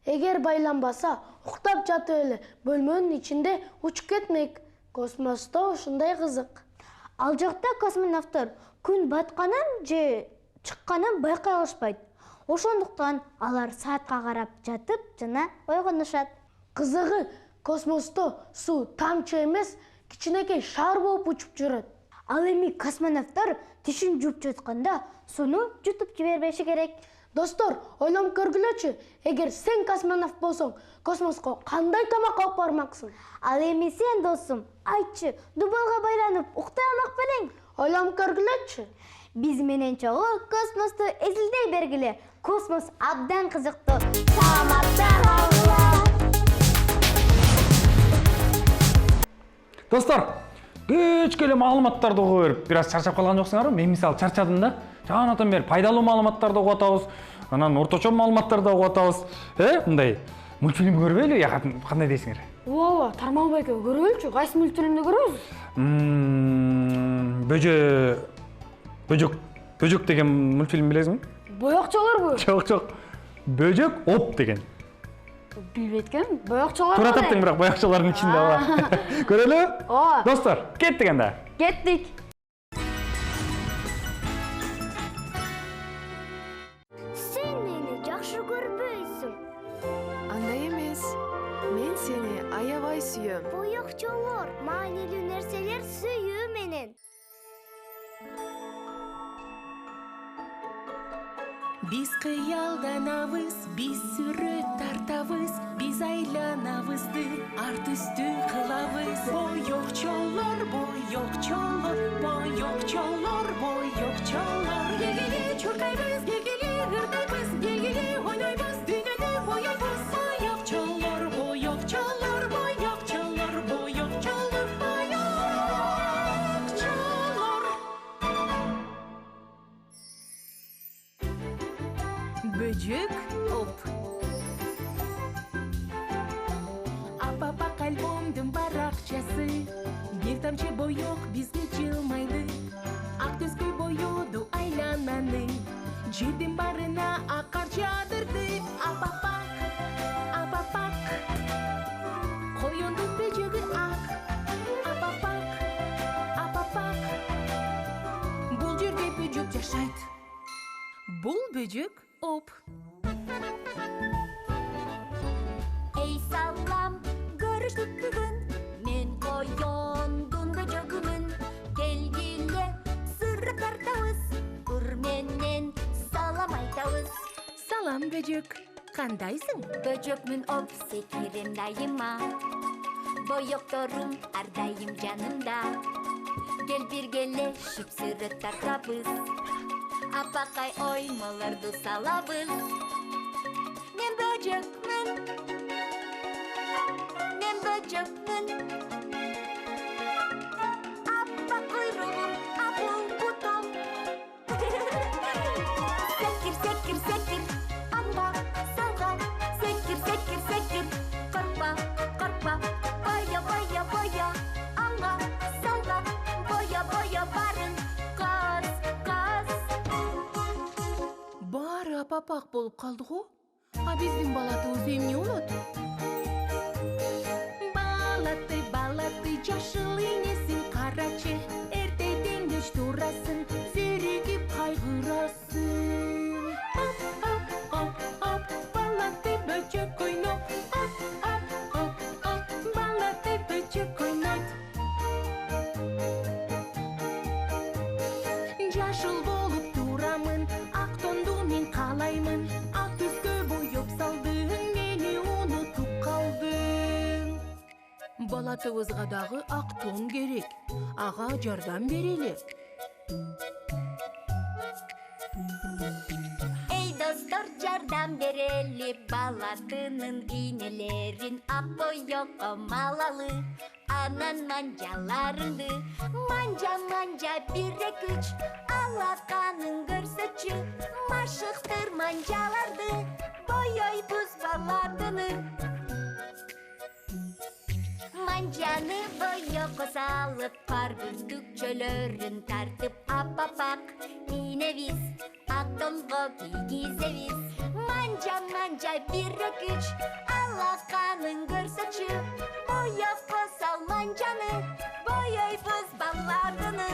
Эгер байланбаса, уктап жатып эле бөлмөнүн ичинде учуп кетмек. Космосто ушундай кызык. Ал жакта космонавттар күн батканын же чыкканын байкай алышпайт. Ошондуктан алар саатка карап жатып жана ойгонушат. Кызыгы, космосто суу тамчы эмес, кичинекей шар болуп учуп жүрөт. Ал эми космонавттар тишин жууп жатканда сууну жутуп жибербеши керек. Достор, ойлонуп көргүлөчү, эгер сен космонавт болсоң, космоско кандай тамак алып бармаксың? Ал эми сен досум, айтчы, дубалга байланып уктай алмак белең? Ойлонуп көргүлөчү. Биз менен чогуу космосту эзилдей бергиле. Космос абдан кызыктуу. Саламатта калгыла. Достор, кечке эле маалыматтарды угуп берип, бир аз чарчап калган жоксуңарбы? Мен мисалы чарчадым да. Жанатан бери пайдалуу маалыматтарды угуп атабыз, анан орточо маалыматтарды угуп атабыз. Мындай мультфильм көрбөйлү, кандай дейсиңер? Ооба, Тармал байке, көрөлүчү. Кайсы мультфильмди көрөбүз? Бөжөк деген мультфильм билесиңби? Боякчаларбы? Жок. Бөжөк оп деген. Билбейт экенмин. Боякчалар. Туура таптың, бирок боякчалардын ичинде бар. Көрөлү? Ооба. Достор, кеттик анда. Кеттик. Сен мени жакшы көрбөйсүң. Андай эмес. Мен сени аябай сүйөм. Biz kıyaldanabız, biz sürüt tartabız, biz aylanabızdı, art üstü kılavız. Boyokçolar, boyokçolar, boyokçolar, boyokçolar. Gelgili çorkayız, gelgili hırdayız, gelgili oynayız, dününü boyayız. Boyokçolar, boyokçolar, boyokçolar, boyokçolar, boyokçolar. Böcek op. Апапак альбомдың барақшасы, бір тамшы бойық бізге жылмайды. Ақ төскөй бойуды айлананы, жердің барына ақар жадырды. Апапак, апапак, қойындың бөжегі ақ. Апапак, апапак, бұл жерде бөжек жашайды. Бұл бөжек оп. Ey sallam, görüştük bugün. Men koyondun böcөгүмүн. Келгиле сыры тартабыз. Үрменен салам айтабыз. Салам бөжек, қандайсың? Бөжөкмүн оп, секирем дайыма. Боёкторум ардайым жанымда. Кел биргеле шүп сыры тартабыз. Апакай оймолорду салабыз. Мен бөжөкмүн. Мен бөжөкмүн. Аппа куйругум, апыл бутум. Секир, секир, секир, аңга, салга. Секир, секир, секир, коркпа, коркпа. Боя, боя, боя, аңга, салга. Боя, боя, барын, каз, каз. Бары апапак болып қалды ғой? А біздің балатыбыз эмне болот? Балаты, балаты, жашыл инесин карачы. Эртеден кеч турасың, зеригип кайгырасың. Оп, оп, оп, оп, балаты бөчөк ойноп. Оп, оп, оп, оп, балаты бөчөк ойнойт. Жашыл болып турамын, ак тонду мен каалаймын. Ак түскө боёп салдың, мени унутуп калдың. Балатыбызга дагы ак тон керек. Ага жардам берели. Эй достор, жардам берели. Балатынын ийнелерин ап боёкко малалы. Анан манжаларыңды манжа, манжа, 1-2-3. Алаканын көрсөчү. Машыктыр манжаларды. Боёйбуз балатыны. Манжаны боёкко салып, пар бүртүкчөлөрүн тартып. Апапак ийнебиз, ак тонго кийгизебиз. Манжа, манжа, 1-2-3. Алаканын көрсөчү. Боёкко сал манжаны. Боёйбуз балатыны.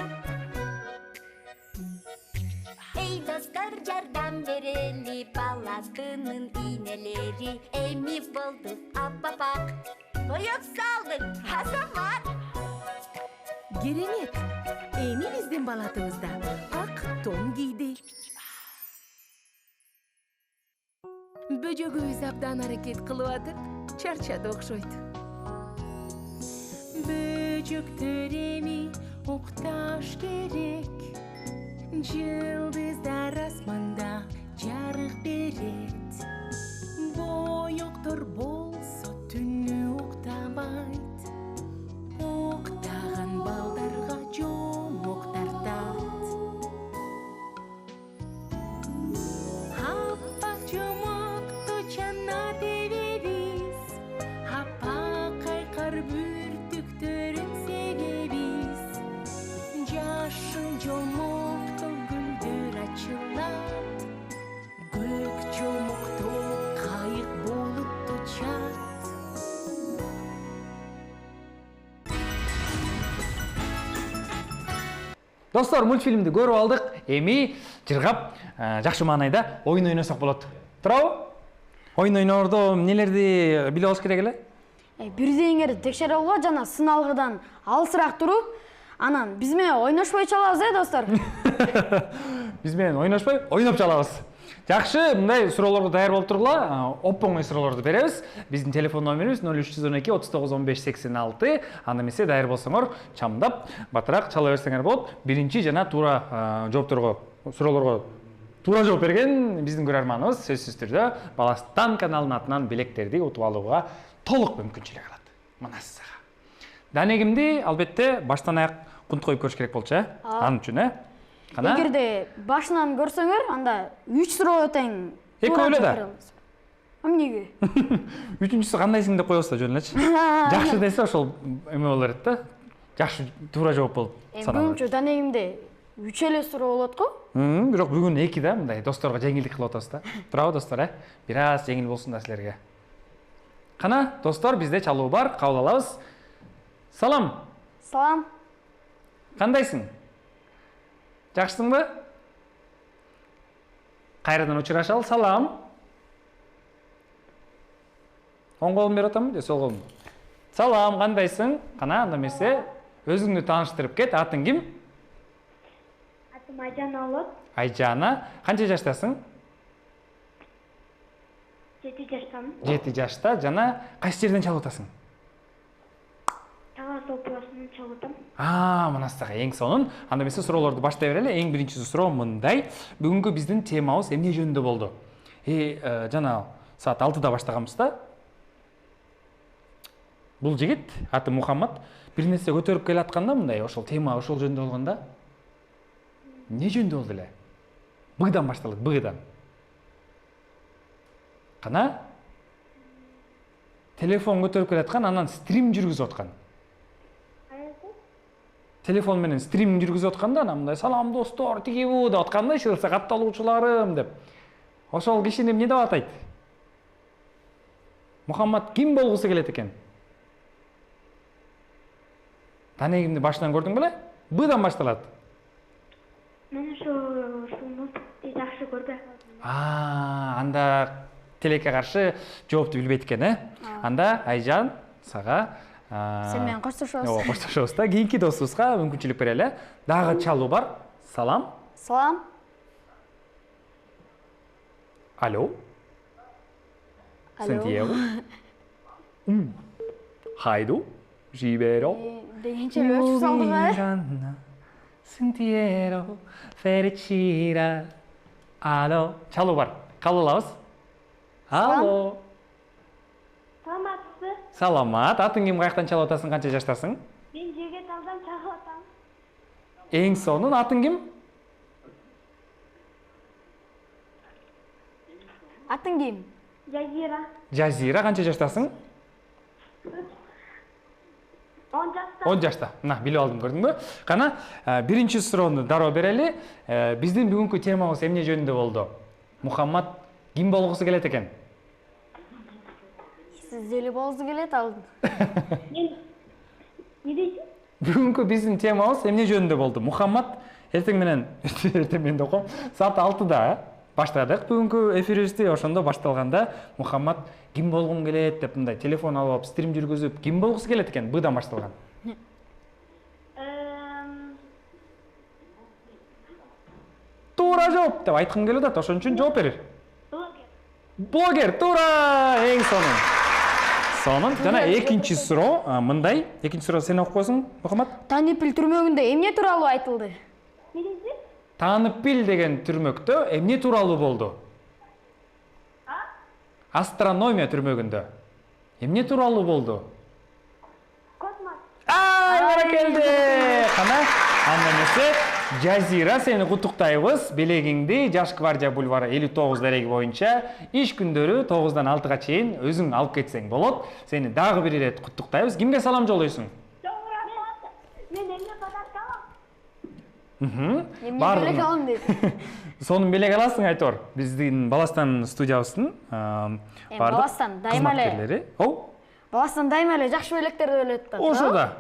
Эй достор, жардам берели. Балатынын ийнелери эми болду апапак. Боёк салдың, азамат. Керемет. Эми биздин балатыбызда ак тон кийди. Бөжөгүбүз абдан аракет кылып атып, чарчады окшойт. Бөжөктөр эми укташ керек. Жылдыздар асманда жарык берет. Боёктор болсо түнү уктабайт. Уктаган балдарга жомок тартат. Аппак жомокту чана тебебиз. Аппак кайкар бүртүктөрүн себебиз. Жашыл жомокто гүлдөр ачылат. Көк жомокто кайык болуп учат. Достор, мультфильмди көрүп алдык. Эми жыргап, жакшы маанайда оюн ойносок болот. Туурабы? Оюн ойноордо эмнелерди биле алыш керек эле? Бирдеңерди текшере алууга жана сыналгыдан алысыраак туруп, анан биз менен ойношпой чалабыз, достор. Биз менен ойношпой, ойноп чалабыз. Жакшы, мындай суроолорго даяр болуп тургула. Оп-оңой суроолорду беребиз. Биздин телефон номерибиз 0312 39 15 86. Анда эмесе даяр болсоңор, чамдап, батыраак чала берсеңер болот. Биринчи жана туура жоопторго, суроолорго туура жооп берген биздин көрөрманыбыз сөзсүз түрдө Баластан каналынын атынан билектерди утуп алууга толук мүмкүнчүлүк алат. Мына сага. Данегимди албетте баштан аяк кунт коюп көрүш керек болчу, Анын үчүн, Кана? Эгерде башынан көрсөңөр, анда 3 суроо тең. Экөө эле да. Эмнеге? Үчүнчүсү кандайсың деп коебуз да жөн элечи. Жакшы десе ошол эме болор эт да. Жакшы туура жооп болуп саналат. Бүгүнчү данегимде 3 эле суроо болот го? Бирок бүгүн 2 да, мындай досторго жеңилдик кылып атабыз да. Туурабы достор, Бир аз жеңил болсун да силерге. Кана, достор, бизде чалуу бар, кабыл алабыз. Салам. Салам. Кандайсың? Жакшысыңбы? Кайрадан учурашалы, салам. Оң колун берип атамбы же сол колун? Салам, кандайсың? Кана, анда эмесе өзүңдү тааныштырып кет. Атың ким? Атым Айжана болот. Айжана. Канча жаштасың? 7 жаштамын. 7 жашта. Жана кайсы жерден чалып атасың? Талас операсынан чалып атам. Мына сага эң сонун. Анда эмесе суроолорду баштай берели. Эң биринчи суроо мындай. Бүгүнкү биздин темабыз эмне жөнүндө болду? Жана саат 6-да баштаганбыз да. Бул жигит, аты Мухаммад, бир нерсе көтөрүп келатканда мындай, ошол тема ошол жөнүндө болгондо. Эмне жөнүндө болду эле? Быдан башталат, быдан. Кана? Телефон көтөрүп келаткан, анан стрим жүргүзүп аткан. Телефон менен стрим жүргүзүп атканда, анан мындай салам достор, тиги бу деп атканда, ишилсе катталуучуларым деп. Ошол кишини эмне деп атайт? Мухаммад ким болгусу келет экен? Данегимди башынан көрдүң беле? Быдан башталат. Мен ошол мультикти жакшы көрдүм. Анда тилекке каршы жоопту билбейт экен, Анда Айжан сага Сен менен коштошобуз. Коштошобуз да. Кийинки досубузга мүмкүнчүлүк берели. Дагы чалуу бар. Салам. Салам. Алло. Сантьяго. Хайду. Жиберо. Дегенче өчүп салдык, Сантьяго. Ферчира. Алло. Чалуу бар. Кабыл алабыз. Алло. Саламатсызбы? Саламат. Атың ким, каяктан чалып атасың, канча жаштасың? Мен Жегеталдан чалып атам. Эң сонун, атың ким? Атың ким? Жазира. Жазира, канча жаштасың? 10 жашта. 10 жашта. Мына, билип алдым, көрдүңбү? Кана, биринчи суроону дароо берели. Биздин бүгүнкү темабыз эмне жөнүндө болду? Мухаммад ким болгусу келет экен? Сиз деле болгусу келет алдын. Мен не дейсиң? Бүгүнкү биздин темабыз эмне жөнүндө болду? Мухаммад эртең менен, эртең менен оком, саат 6-да баштадык бүгүнкү эфирибизди. Ошондо башталганда Мухаммад ким болгум келет деп мындай телефон алып, стрим жүргүзүп, ким болгусу келет экен? Быдан башталган. Туура жооп деп айткым келип атат, ошон үчүн жооп берер. Блогер, туура! Эң сонун. Сонун. Жана экинчи суроо мындай. Экинчи суроо сен окуп койсуң, Мухаммад? Танипил түрмөгүндө эмне тууралуу айтылды? Не дейсиң? Таныпил деген түрмөктө эмне тууралуу болду? Астрономия түрмөгүндө эмне тууралуу болду? Космос. Баракелде! Кана, анда эмесе Жазира, сени куттуктайбыз. Белегиңди Жаш Гвардия бульвары 59 дареги боюнча иш күндөрү 9-дан 6-га чейин өзүң алып кетсең болот. Сени дагы бир ирет куттуктайбыз. Кимге салам жолдойсуң? Мен эмне подарка алам? Эмне белек алам дейт. Сонун белек аласың айтор. Биздин Баластан студиябыздын Баластан дайыма эле. Баластан дайыма эле жакшы белектерди өлөт да. Ошо да.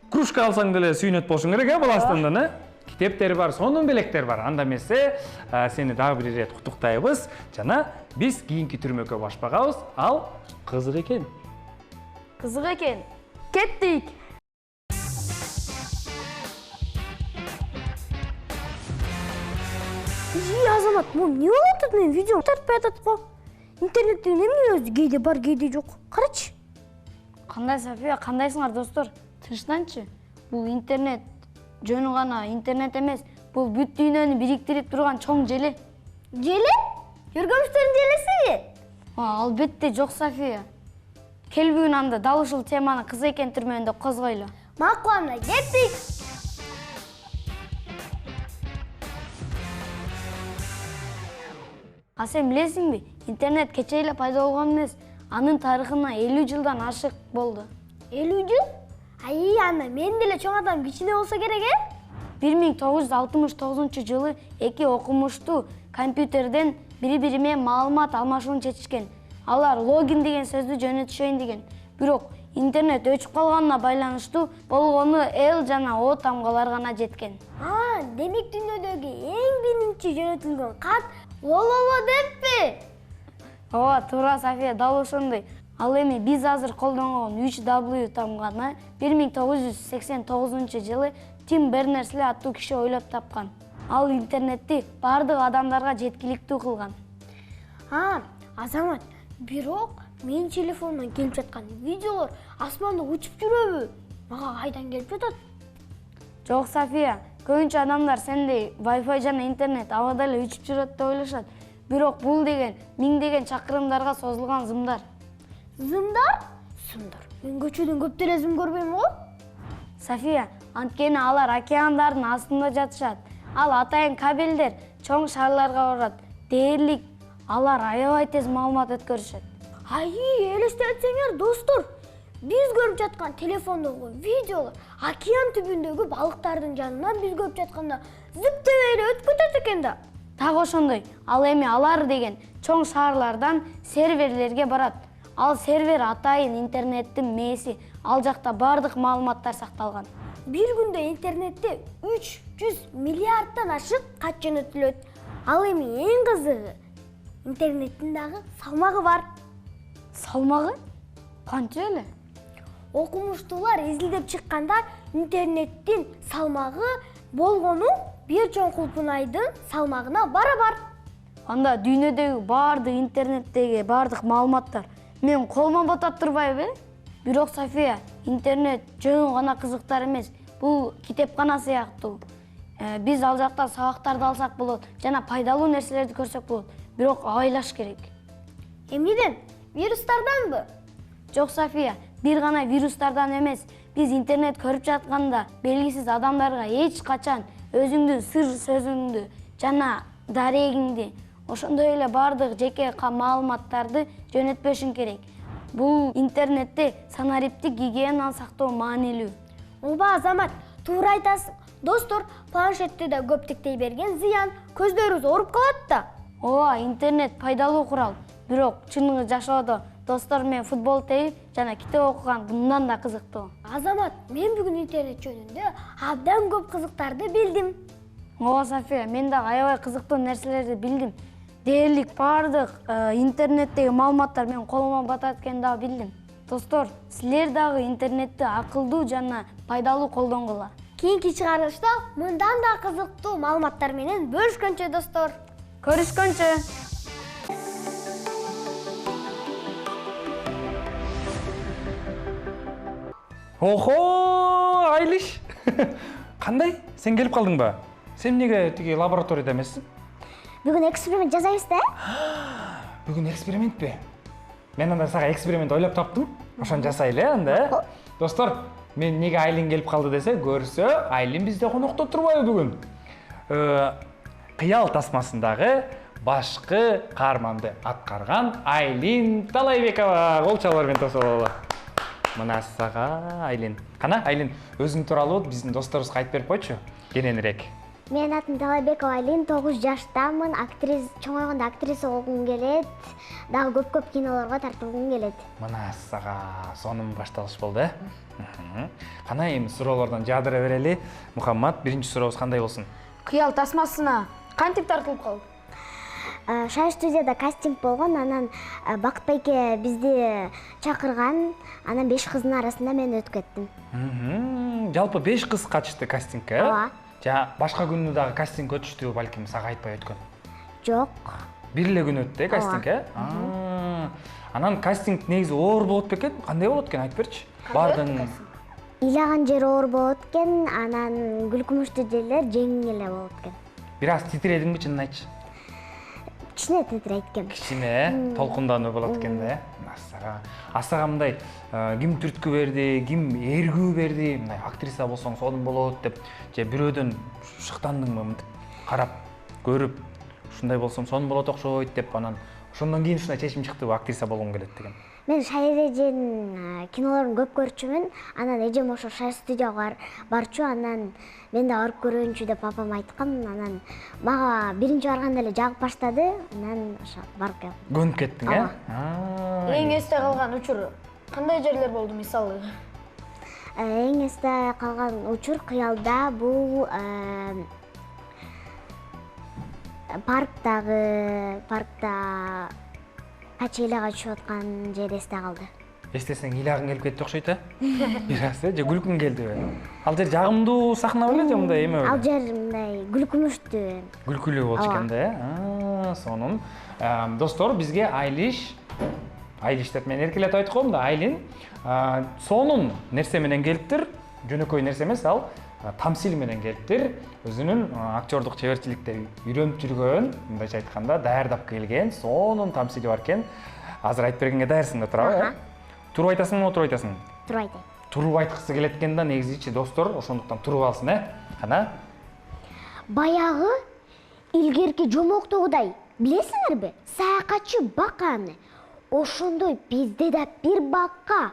Кружка алсаң деле сүйнөт болушуң керек, Баластандан, Китептер бар, сонун белектер бар. Анда эмесе сени дагы бир ирет куттуктайбыз. Жана биз кийинки түрмөккө башпагабыз. Ал кызык экен. Кызык экен. Кеттик. Азамат, бұл не болуп атат? Мен видео тартпай атат го. Интернеттен эмне өзү кээде бар, кээде жок. Карачы. Кандай София, кандайсыңар достор? Тынчтанчы. Бул интернет жөнү гана интернет эмес, бул бүт дүйнөнү бириктирип турган чоң желе. Желе? Жүргөмүштөрдүн желесиби? Албетте жок София. Кел бүгүн анда дал ушул теманы кыз экен түрмөндө козгойлу. Макул, анда кеттик. А сен билесиңби, интернет кече эле пайда болгон эмес, анын тарыхына 50 жылдан ашык болду. 50 жыл? Ай, анда мен деле чоң адам кичине болсо керек, 1969 жылы эки окумуштуу компьютерден бири-бири менен маалымат алмашууну чечишкен. Алар логин деген сөздү жөнөтүшөйүн деген. Бирок интернет өчүп калганына байланыштуу болгону L жана O тамгалар гана жеткен. Демек дүйнөдөгү эң биринчи жөнөтүлгөн кат лололо деппи? Ооба, туура София, дал ошондой. Ал эми биз азыр колдонгон 3W тамганы 1989 жылы Тим Бернерс-Ли аттуу киши ойлоп тапкан. Ал интернетти бардык адамдарга жеткиликтүү кылган. Азамат, бирок менин телефондон келип жаткан видеолор асманда учуп жүрөбү? Мага кайдан келип жатат? Жок София, көбүнчө адамдар сендей Wi-Fi жана интернет абада эле учуп жүрөт деп ойлошот. Бирок бул деген миңдеген чакырымдарга созулган зымдар. Зымдар? Зымдар. Мен көчөдөн көп деле зым көрбөйм го. София, анткени алар океандардын астында жатышат. Ал атайын кабелдер чоң шарларга барат. Дээрлик алар аябай тез маалымат өткөрүшөт. Элестетсеңер достор, биз көрүп жаткан телефондогу видеолор океан түбүндөгү балыктардын жанынан биз көрүп жатканда зыптебей эле өтүп кетет экен да. Так ошондой. Ал эми алар деген чоң шарлардан серверлерге барат. Ал сервер атайын интернеттин мээси. Ал жакта бардык маалыматтар сакталган. Бир күндө интернетте 300 миллиарддан ашык кат жөнөтүлөт. Ал эми эң кызыгы, интернеттин дагы салмагы бар. Салмагы? Канча эле? Окумуштуулар изилдеп чыкканда интернеттин салмагы болгону бир чоң кулпунайдын салмагына барабар. Анда дүйнөдөгү бардык интернеттеги бардык маалыматтар мен колума батат турбайбы? Бирок София, интернет жөн гана кызыктар эмес. Бул китепкана сыяктуу. Биз ал жакта сабактарды алсак болот жана пайдалуу нерселерди көрсөк болот. Бирок абайлаш керек. Эмнеден? Вирустарданбы? Жок София, бир гана вирустардан эмес. Биз интернет көрүп жатканда белгисиз адамдарга эч качан өзүңдүн сыр сөзүңдү жана дарегиңди, ошондой эле бардык жеке маалыматтарды жөнөтпөшүң керек. Бул интернетте санариптик гигиенаны сактоо маанилүү. Ооба Азамат, туура айтасың. Достор, планшетте да көп тиктей берген зыян, көздөрүбүз ооруп калат да. Ооба, интернет пайдалуу курал. Бирок чыныгы жашоодо достор менен футбол терип жана китеп окуган мындан да кызыктуу. Азамат, мен бүгүн интернет жөнүндө абдан көп кызыктарды билдим. Ооба София, мен дагы аябай кызыктуу нерселерди билдим. Дээрлик бардык интернеттеги маалыматтар менин колума батат экенин дагы билдим. Достор, силер дагы интернетти акылдуу жана пайдалуу колдонгула. Кийинки чыгарылышта мындан да кызыктуу маалыматтар менен бөлүшкөнчө достор. Көрүшкөнчө. Охо, Айлиш. Кандай? Сен келип калдыңбы? Сен эмнеге тиги лабораторияда эмессиң? Бүгүн эксперимент жасайбыз да? Бүгүн экспериментпи? Мен анда сага эксперимент ойлоп таптым. Ошону жасайлы, анда. Достор, мен эмнеге Айлин келип калды десе, көрсө, Айлин бизде конокто турбайбы бүгүн? Кыял тасмасындагы башкы каарманды аткарган Айлин Талайбекова. Кол чалуулар менен тосуп алалы. Мына сага Айлин. Кана, Айлин, өзүң тууралуу биздин досторубузга айтып берип койчу, кененирээк. Менин атым Талайбекова Айлин, 9 жаштамын. Чоңойгондо актриса болгум келет. Дагы көп кинолорго тартылгым келет. Мына сага сонун башталыш болду, Кана, эми суроолордон жаадыра берели. Мухаммад, биринчи сурообуз кандай болсун? Кыял тасмасына кантип тартылып калды? Шай студияда кастинг болгон, анан Бакыт байке бизди чакырган, анан 5 кыздын арасында мен өтүп кеттим. Жалпы 5 кыз катышты кастингке, Ооба. Жа башка күнү дагы кастинг өтүштү, балким сага айтпай өткөн. Жок. Бир эле күн өттү, кастинг, Анан кастинг негизи оор болот бекен? Кандай болот экен, айтып берчи. Бардың Ыйлаган жери оор болот экен, анан күлкүмүштүү жерлер жеңил эле болот экен. бир аз титиредиңби, чынын айтчы? Кичине титирейт экен. Кичине, толкундануу болот экен да. Асага мындай ким түрткү берди, ким эргүү берди, мындай актриса болсоң сонун болот деп, же бирөөдөн шыктандыңбы, мынтип карап, көрүп, ушундай болсом сонун болот окшойт деп, анан ошондон кийин ушундай чечим чыктыбы, актриса болгум келет деген. Мен Шайыр эженин кинолорун көп көрчүмүн. Анан эжем ошо Шайыр студияга барчу, анан мен да барып көрөйүнчү деп папам айткан. Анан мага биринчи барганда эле жагып баштады. Анан ошо барып келдим. Көнүп кеттиң, Эң эсте калган учур кандай жерлер болду, мисалы? Эң эсте калган учур кыялда бул паркта качелага түшүп аткан жер эсте калды. Эстесең ыйлагың келип кетти окшойт, бир аз, же күлкүң келдиби? Ал жер жагымдуу сахна беле, же мындай эме беле? Ал жер мындай күлкүмүштүү. Күлкүлүү болчу экен да, сонун. Достор, бизге Айлиш деп мен эркелетип айтып коем да, Айлин сонун нерсе менен келиптир. Жөнөкөй нерсе эмес, ал тамсил менен келиптир. Өзүнүн актёрдук чеберчиликтерин үйрөнүп жүргөн, мындайча айтканда, даярдап келген, сонун тамсили бар экен. Азыр айтып бергенге даярсың да, туурабы? Туруп айтасыңбы, отуруп айтасың? Туруп айтайын. Туруп айткысы келет экен да, негизичи достор, ошондуктан туруп алсын, Кана? Баягы илгерки жомоктогудай, билесиңерби? Саякатчы баканы. Ошондой бизде да бир бака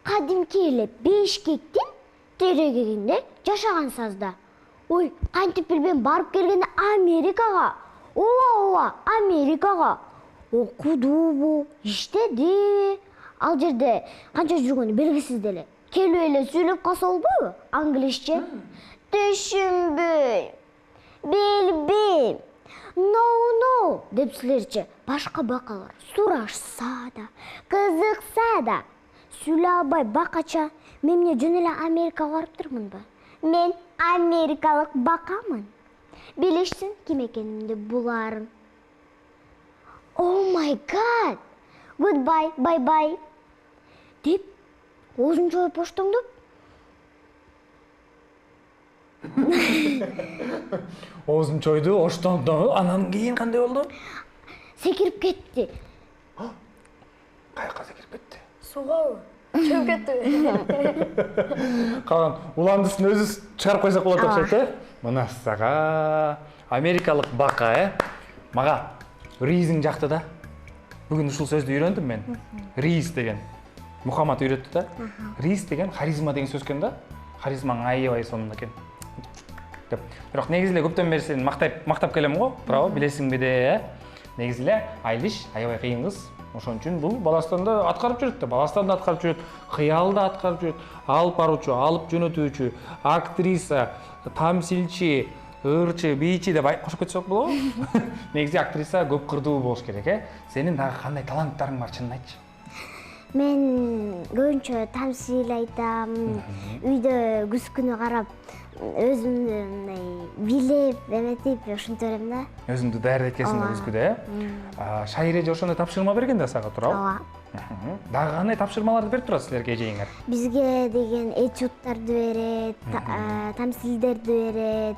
кадимки эле Бишкектин терегинде жашаган сазда. Ой, кантип билбейм, барып келгенде Америкага. Ооба, Америкага. Окудубу, иштеди. Ал жерде канча жүргөнү белгисиз деле. Келип эле сүйлөп калса болбойбу? Англисче. Түшүнбөйм. Билбейм. No, деп силерчи башка бакалар сурашса да, кызыкса да, сүйлөй албай бакача, мен эмне жөн эле Америкага барып турмунбу? Мен америкалык бакамын. Билишсин ким экенимди буларым. Oh my god. Goodbye, bye bye. Деп оозун жооп оштоңдоп. Оозун чойду, оштоңду. Анан кийин кандай болду? Секирип кетти. Каяка секирип кетти? Сугабы? Чөп кетти. Калган уландысын өзү чыгарып койсок болот окшойт, Мына сага америкалык бака, Мага ризиң жакты да. Бүгүн ушул сөздү үйрөндүм мен. Риз деген. Мухаммад үйрөттү да. Риз деген харизма деген сөз экен да. Харизмаң аябай сонун экен. Деп. Бирок негизи эле көптөн бери сени мактап келем го, туурабы? Билесиңби де, Негизи эле Айлиш аябай кыйын кыз. Ошон үчүн бул баластан да аткарып жүрөт да, баластан да аткарып жүрөт, кыял да аткарып жүрөт, алып баруучу, алып жөнөтүүчү, актриса, тамсилчи, ырчы, бийчи деп кошуп кетсек болобу? Негизи актриса көп кырдуу болуш керек, Сенин дагы кандай таланттарың бар, чынын айтчы? Мен көбүнчө тамсил айтам, үйдө күз күнү карап, өзүмдү мындай билеп, эметип ушинтип берем да. Өзүңдү даярдайт экенсиң да күзгүдө, Шайыр эже ошондой тапшырма берген да сага, туурабы? Ооба. Дагы кандай тапшырмаларды берип турат силерге эжеиңер? Бизге деген этюдтарды берет, тамсилдерди берет,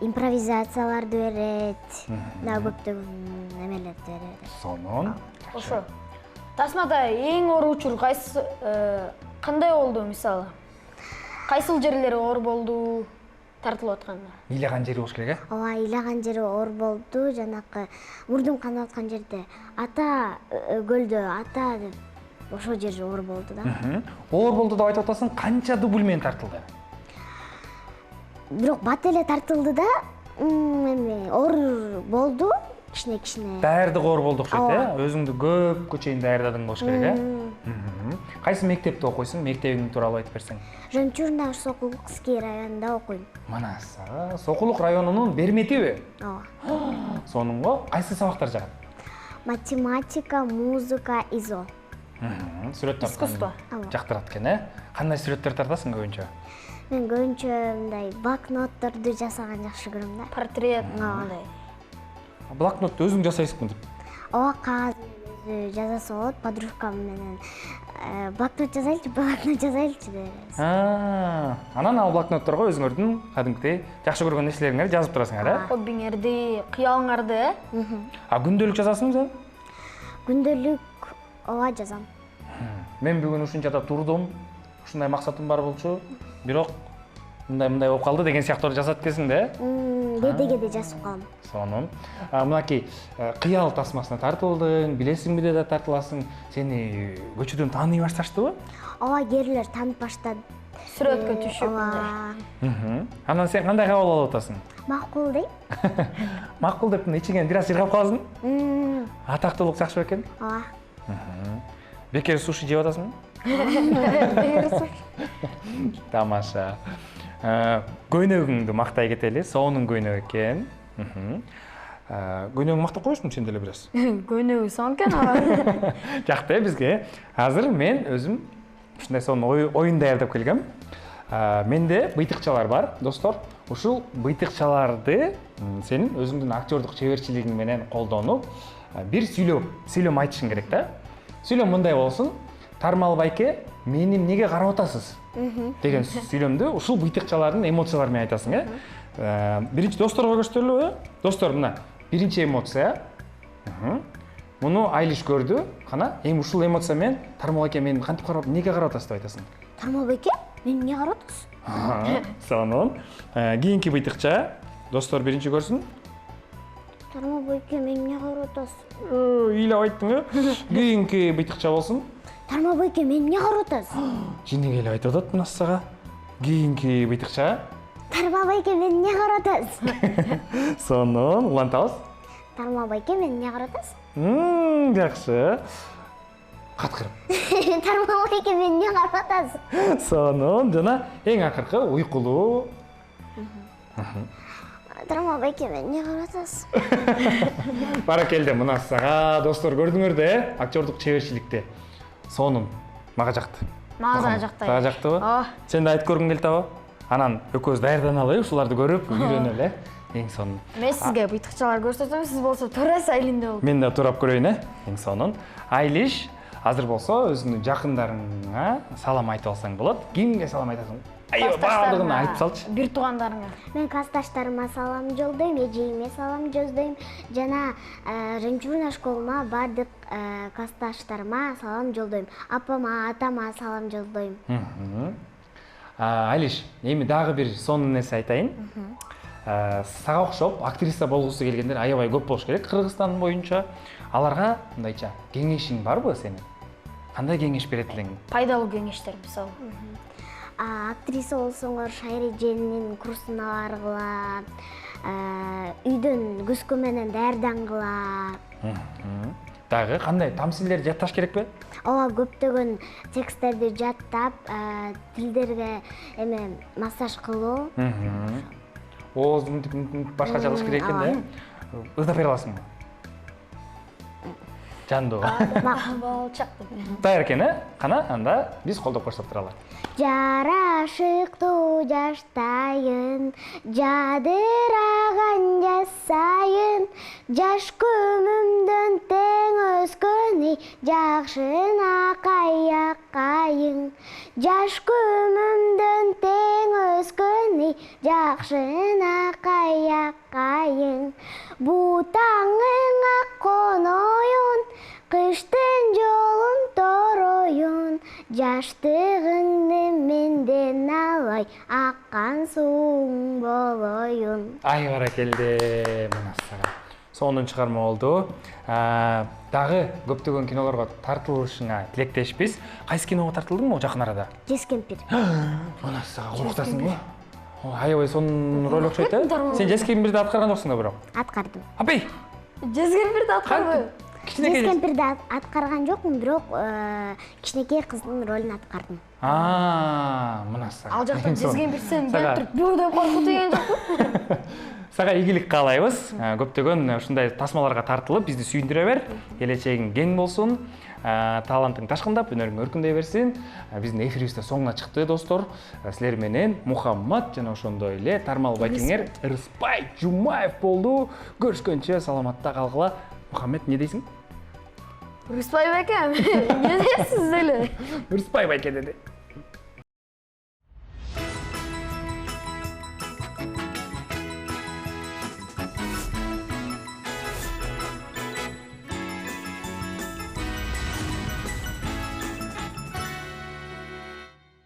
импровизацияларды берет, да көптөгөн эмелерди берет. Сонун. Ошо. Тасмада эң оор учур кайсы кандай болду, мисалы? Кайсыл жерлери оор болду тартылып атканда? Ыйлаган жери болуш керек, Ооба, ыйлаган жери оор болду, жанакы мурдум канып аткан жерде. Ата көлдө, ата деп ошол жер оор болду да. Оор болду деп айтып атасың, канча дубль менен тартылды? Бирок бат эле тартылды да, эми оор болду, кичине. Даярдык оор болду окшойт, Өзүңдү көпкө чейин даярдадың болуш керек, Кайсы мектепте окуйсуң? Мектебиң тууралуу айтып берсең. Жончурнаш Сокулукский районунда окуйм. Мына Сокулук районунун берметиби? Ооба. Сонунго кайсы сабактар жагат? Математика, музыка, изо. Сүрөт тарткан жактырат экен, Кандай сүрөттөр тартасың көбүнчө? Мен көбүнчө мындай блокнотторду жасаган жакшы көрөм да. Портрет мындай. Блокнотты өзүң жасайсың деп. Ооба, кагаз жазасы болот, подружкам менен блокнот жазайлычы, блокнот жазайлычы дебиз. Анан ал блокнотторго өзүңөрдүн кадимкидей жакшы көргөн нерселериңерди жазып турасыңар, э? Хоббиңерди, кыялыңарды, А күндөлүк жазасың сен? Күндөлүк ооба жазам. Мен бүгүн ушунчада турдум, ушундай максатым бар болчу, бирок мындай болуп калды деген сыяктуу жазат экенсиң да, э? Кээде жазып калам. Сонун. Мынакей кыял тасмасына тартылдың, билесиңби да тартыласың. Сени көчөдөн тааный башташтыбы? Ооба, кээрлер таанып баштады. Сүрөткө түшүп мындай. Анан сен кандай кабыл алып атасың? Макул дейм. Макул деп ичиңен бир аз чыргап каласың? Атактуулук жакшы экен? Ооба. Бекер суши жеп атасың? Тамаша. Көйнөгүңдү мактай кетели, сонун көйнөк экен. Көйнөгүңдү мактап коюшсуң сен деле бир аз. Көйнөгү сонун экен. Жакты бизге. Азыр мен өзүм ушундай сонун оюн даярдап келгем. Менде быйтыкчалар бар, достор. Ушул быйтыкчаларды сенин өзүңдүн актёрдук чеберчилигиң менен колдонуп, бир сүйлөм айтышың керек да. Сүйлөм мындай болсун: Тармал байке, мени эмнеге карап атасыз? Деген сүйлөмдү ушул быйтыкчалардын эмоциялары менен айтасың, э? Биринчи досторго көрсөтөлүбү? Достор, мына биринчи эмоция. Муну Айлиш көрдү. Кана, эми ушул эмоция менен Тармал байке мени кантип карап, эмнеге карап атасыз деп айтасың. Тармал байке, мени эмнеге карап атасыз? Сонун. Кийинки быйтыкча. Достор биринчи көрсүн. Тармал байке, мени эмнеге карап атасыз? Ыйлап айттың, э? Кийинки быйтыкча болсун. Тармал байке, мени эмнеге карап атасыз? Жинеге эле айтып атат мынасыга. Кийинки быйтыкча. Тармал байке, мени эмнеге карап атасыз? Сонун, улантабыз. Тармал байке, мени эмнеге карап атасыз? Жакшы. Каткырып. Тармал байке, мени эмнеге карап атасыз? Сонун, жана эң акыркы уйкулуу. Тармал байке, мени эмнеге карап атасыз? Баракелде, мынасыга достор көрдүңөр да, актёрдук чеберчиликти. Сонун. Мага жакты. Мага да жакты. Сага жактыбы? Сен да айтып көргүң келди, анан экөөбүз даярданалы, ушуларды көрүп, үйрөнөлү. Эң сонун. Мен сизге быйтыкчалар көрсөтөм, сиз болсо туура сайлинде болуп. Мен да турап көрөйүн, э? Эң сонун. Айлиш, азыр болсо өзүңдүн жакындарыңа салам айтып алсаң болот. Кимге салам айтасың? Айо, баардыгына айтып салчы. Бир туугандарыңа. Мен классташтарыма салам жолдойм, эжеиме салам жолдойм, жана жемчужина школума баардык классташтарыма салам жолдойм. Апама, атама салам жолдойм. Айлиш, эми дагы бир сонун нерсе айтайын. Сага окшоп актриса болгусу келгендер аябай көп болуш керек Кыргызстан боюнча. Аларга мындайча кеңешиң барбы сенин? Кандай кеңеш берет элең? Пайдалуу кеңештер мисалы. Актриса болсоңор Шайри эженин курсуна баргыла, үйдөн күзгү менен даярдангыла. Дагы кандай тамсилдер жатташ керекпи? Ооба, көптөгөн тексттерди жаттап, тилдерге эме массаж кылуу. Ооздун башка чалыш керек экен да. Ырдап бере аласыңбы? Жандуу. Даяр экен, э? Кана, анда биз колдоп көрсөтүп туралы. Жарашыктуу жаштайын, жадыраган жасайын, жаш көмүмдөн тең өскөнү, жакшына кайяккайын. Жаш көмүмдөн тең өскөнү, жакшына кайяккайын. Бутаңың ак коноюн, кыштын жолун тороюн, жаштыгыңды менден алай, аккан сууң болоюн. Ай баракелде, мынасыга. Сонун чыгарма болду. Дагы көптөгөн кинолорго тартылышыңа тилектешпиз. Кайсы киного тартылдың жакын арада? Жез кемпир. Мынасыга куруктасыңбы? Аябай сонун роль окшойт, э? Сен Жез кемпирди аткарган жоксуң да бирок? Аткардым. Апей! Жез кемпирди аткарды? Жез кемпирди аткарган жокмун, бирок кичинекей кыздын ролун аткардым. Мынасыга. Ал жакта Жез кемпир сен бөлүп бөөдөп коркутуу деген жокпу? Сага ийгилик каалайбыз. Көптөгөн ушундай тасмаларга тартылып, бизди сүйүндүрө бер. Келечегиң кең болсун. талантың ташқындап, өнерің өркіндей берсин. Биздин эфирибизде соңуна чыкты, достор. Силер менен Мухаммад жана ошондой эле Тармал байкеңер Ырыспай Жумаев болду. Көрүшкөнчө саламатта калгыла. Мухаммед, не дейсиң? Ырыспай байке, не дейсиз эле? Ырыспай байке деди.